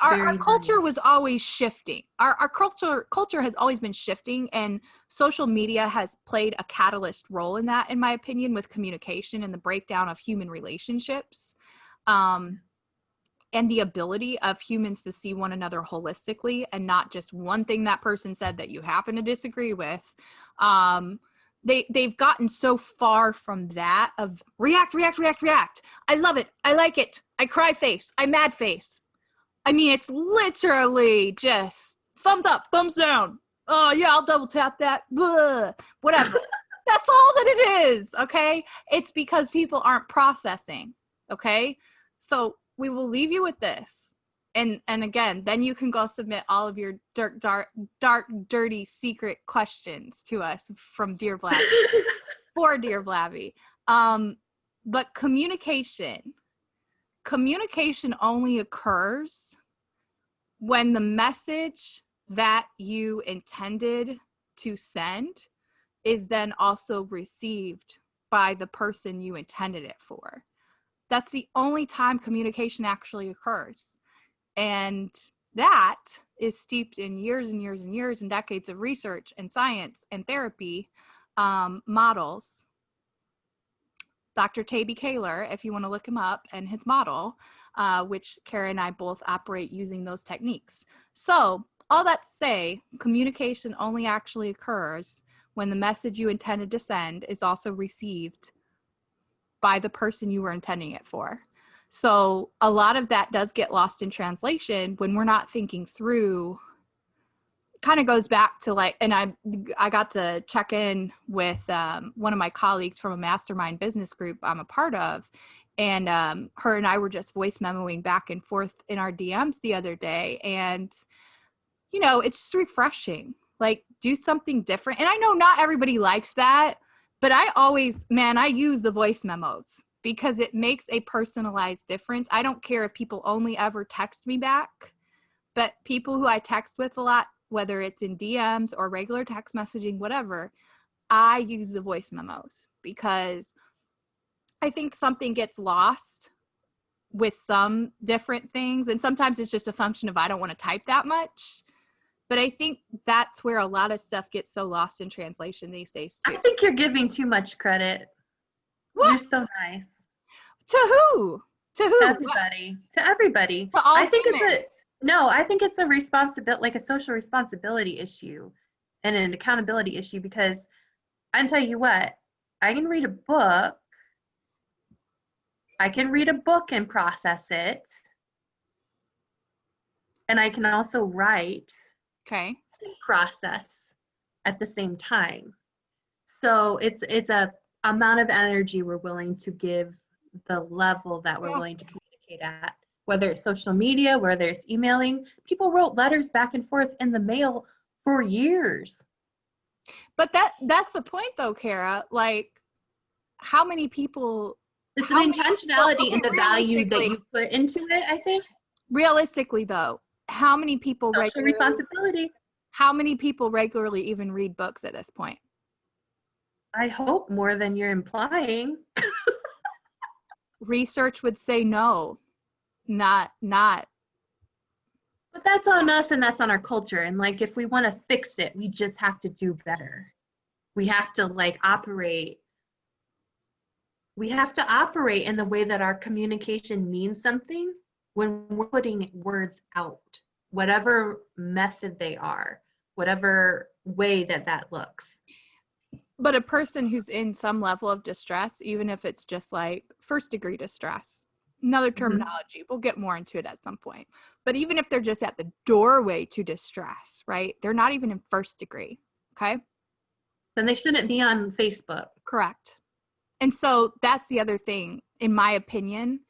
our culture was always shifting. Our culture has always been shifting, and social media has played a catalyst role in that, in my opinion, with communication and the breakdown of human relationships, and the ability of humans to see one another holistically and not just one thing that person said that you happen to disagree with. They've gotten so far from that of react. I love it. I like it. I cry face. I mad face. I mean, it's literally just thumbs up, thumbs down. Oh yeah, I'll double tap that. Blah. Whatever. That's all that it is. Okay. It's because people aren't processing. Okay. So we will leave you with this. And again, then you can go submit all of your dark, dirty, secret questions to us from Dear Blabby, for Dear Blabby. But communication only occurs when the message that you intended to send is then also received by the person you intended it for. That's the only time communication actually occurs. And that is steeped in years and years and years and decades of research and science and therapy models. Dr. Taby Kaler, if you want to look him up, and his model, which Kara and I both operate using those techniques. So all that to say, communication only actually occurs when the message you intended to send is also received by the person you were intending it for. So a lot of that does get lost in translation when we're not thinking through. Kind of goes back to like, and I got to check in with one of my colleagues from a mastermind business group I'm a part of, and her and I were just voice memoing back and forth in our DMs the other day, and you know, it's just refreshing. Like, do something different. And I know not everybody likes that, but I use the voice memos because it makes a personalized difference. I don't care if people only ever text me back, but people who I text with a lot, whether it's in DMs or regular text messaging, whatever, I use the voice memos because I think something gets lost with some different things. And sometimes it's just a function of I don't want to type that much. But I think that's where a lot of stuff gets so lost in translation these days too. I think you're giving too much credit. What? You're so nice. To who? To who? To everybody. To everybody. To all I think humans. I think it's a responsibility, like a social responsibility issue and an accountability issue, because I can tell you what, I can read a book and process it. And I can also write Okay. and process at the same time. So it's a amount of energy we're willing to give, the level that we're willing to communicate at, whether it's social media, whether it's emailing. People wrote letters back and forth in the mail for years. But that's the point though, Kara. Like, how many people? It's the intentionality and the value that you put into it, I think. Realistically though, how many people Social responsibility. How many people regularly even read books at this point? I hope more than you're implying. Research would say no, not. But that's on us and that's on our culture. And like, if we want to fix it, we just have to do better. We have to operate. We have to operate in the way that our communication means something when we're putting words out, whatever method they are, whatever way that looks. But a person who's in some level of distress, even if it's just like first degree distress, another terminology, we'll get more into it at some point. But even if they're just at the doorway to distress, right? They're not even in first degree, okay? Then they shouldn't be on Facebook. Correct. And so that's the other thing, in my opinion,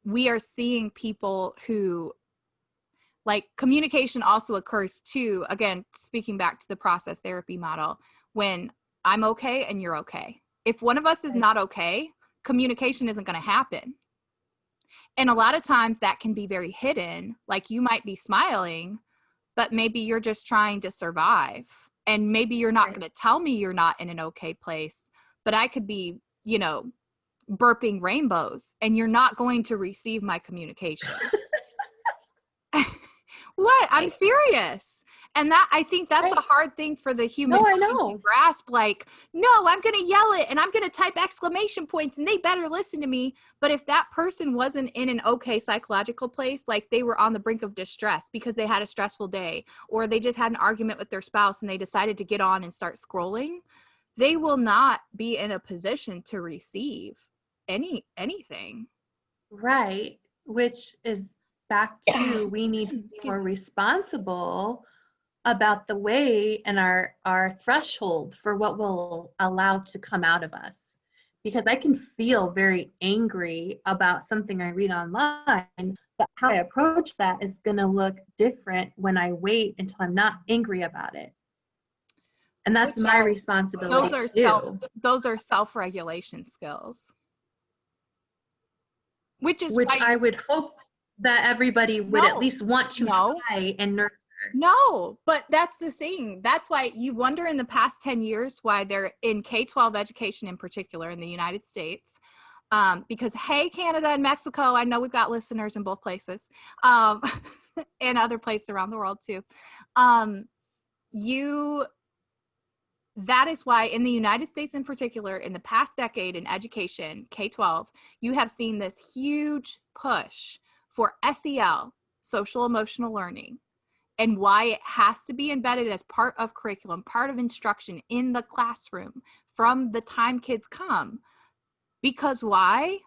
we are seeing people who, like, communication also occurs too, again, speaking back to the process therapy model, when I'm okay and you're okay. If one of us is not okay, communication isn't going to happen. And a lot of times that can be very hidden. Like, you might be smiling, but maybe you're just trying to survive. And maybe you're not going to tell me you're not in an okay place, but I could be, burping rainbows and you're not going to receive my communication. What? I'm serious. And that, I think that's a hard thing for the human to grasp. Like, no, I'm going to yell it and I'm going to type exclamation points and they better listen to me. But if that person wasn't in an okay psychological place, like they were on the brink of distress because they had a stressful day, or they just had an argument with their spouse and they decided to get on and start scrolling, they will not be in a position to receive anything. Right. Which is back to, we need to be more responsible about the way and our threshold for what we'll allow to come out of us. Because I can feel very angry about something I read online, but how I approach that is going to look different when I wait until I'm not angry about it. And that's my responsibility. Those are self-regulation skills. Which I would hope that everybody would at least want to try and nurture. No, but that's the thing. That's why you wonder in the past 10 years why they're in K-12 education in particular in the United States. Because, hey, Canada and Mexico, I know we've got listeners in both places, and other places around the world too. That is why in the United States in particular, in the past decade in education, K-12, you have seen this huge push for SEL, social emotional learning, and why it has to be embedded as part of curriculum, part of instruction in the classroom from the time kids come. Because why?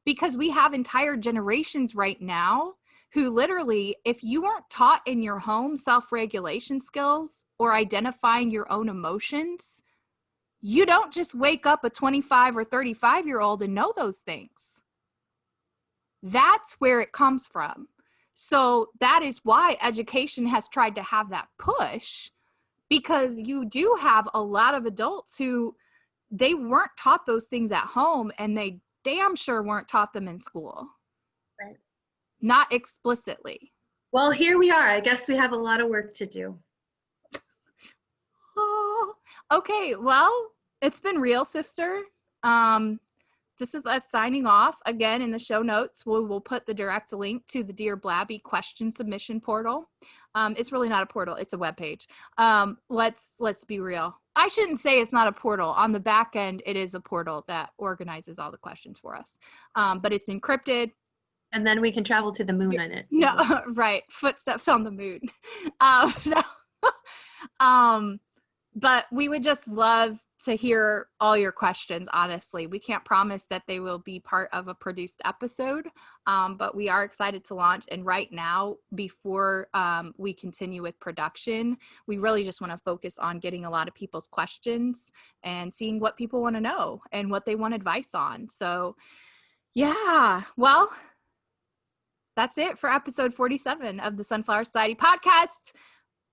Because we have entire generations right now who literally, if you weren't taught in your home self-regulation skills or identifying your own emotions, you don't just wake up a 25 or 35-year-old and know those things. That's where it comes from. So that is why education has tried to have that push, because you do have a lot of adults who they weren't taught those things at home, and they damn sure weren't taught them in school. Right. Not explicitly. Well, here we are. I guess we have a lot of work to do. Oh, okay, well, it's been real, sister. This is us signing off. Again, in the show notes, we'll put the direct link to the Dear Blabby question submission portal. It's really not a portal, it's a webpage. Let's be real. I shouldn't say it's not a portal. On the back end, it is a portal that organizes all the questions for us. But it's encrypted. And then we can travel to the moon on it. No, right. Footsteps on the moon. No. But we would just love to hear all your questions, honestly. We can't promise that they will be part of a produced episode, but we are excited to launch. And right now, before we continue with production, we really just want to focus on getting a lot of people's questions and seeing what people want to know and what they want advice on. So yeah, well, that's it for episode 47 of the Sunflower Society podcast.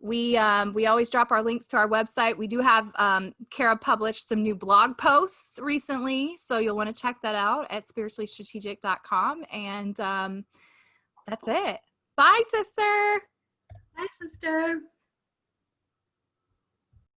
We always drop our links to our website. We do have Kara published some new blog posts recently, so you'll want to check that out at spirituallystrategic.com. And that's it. Bye, sister. Bye, sister.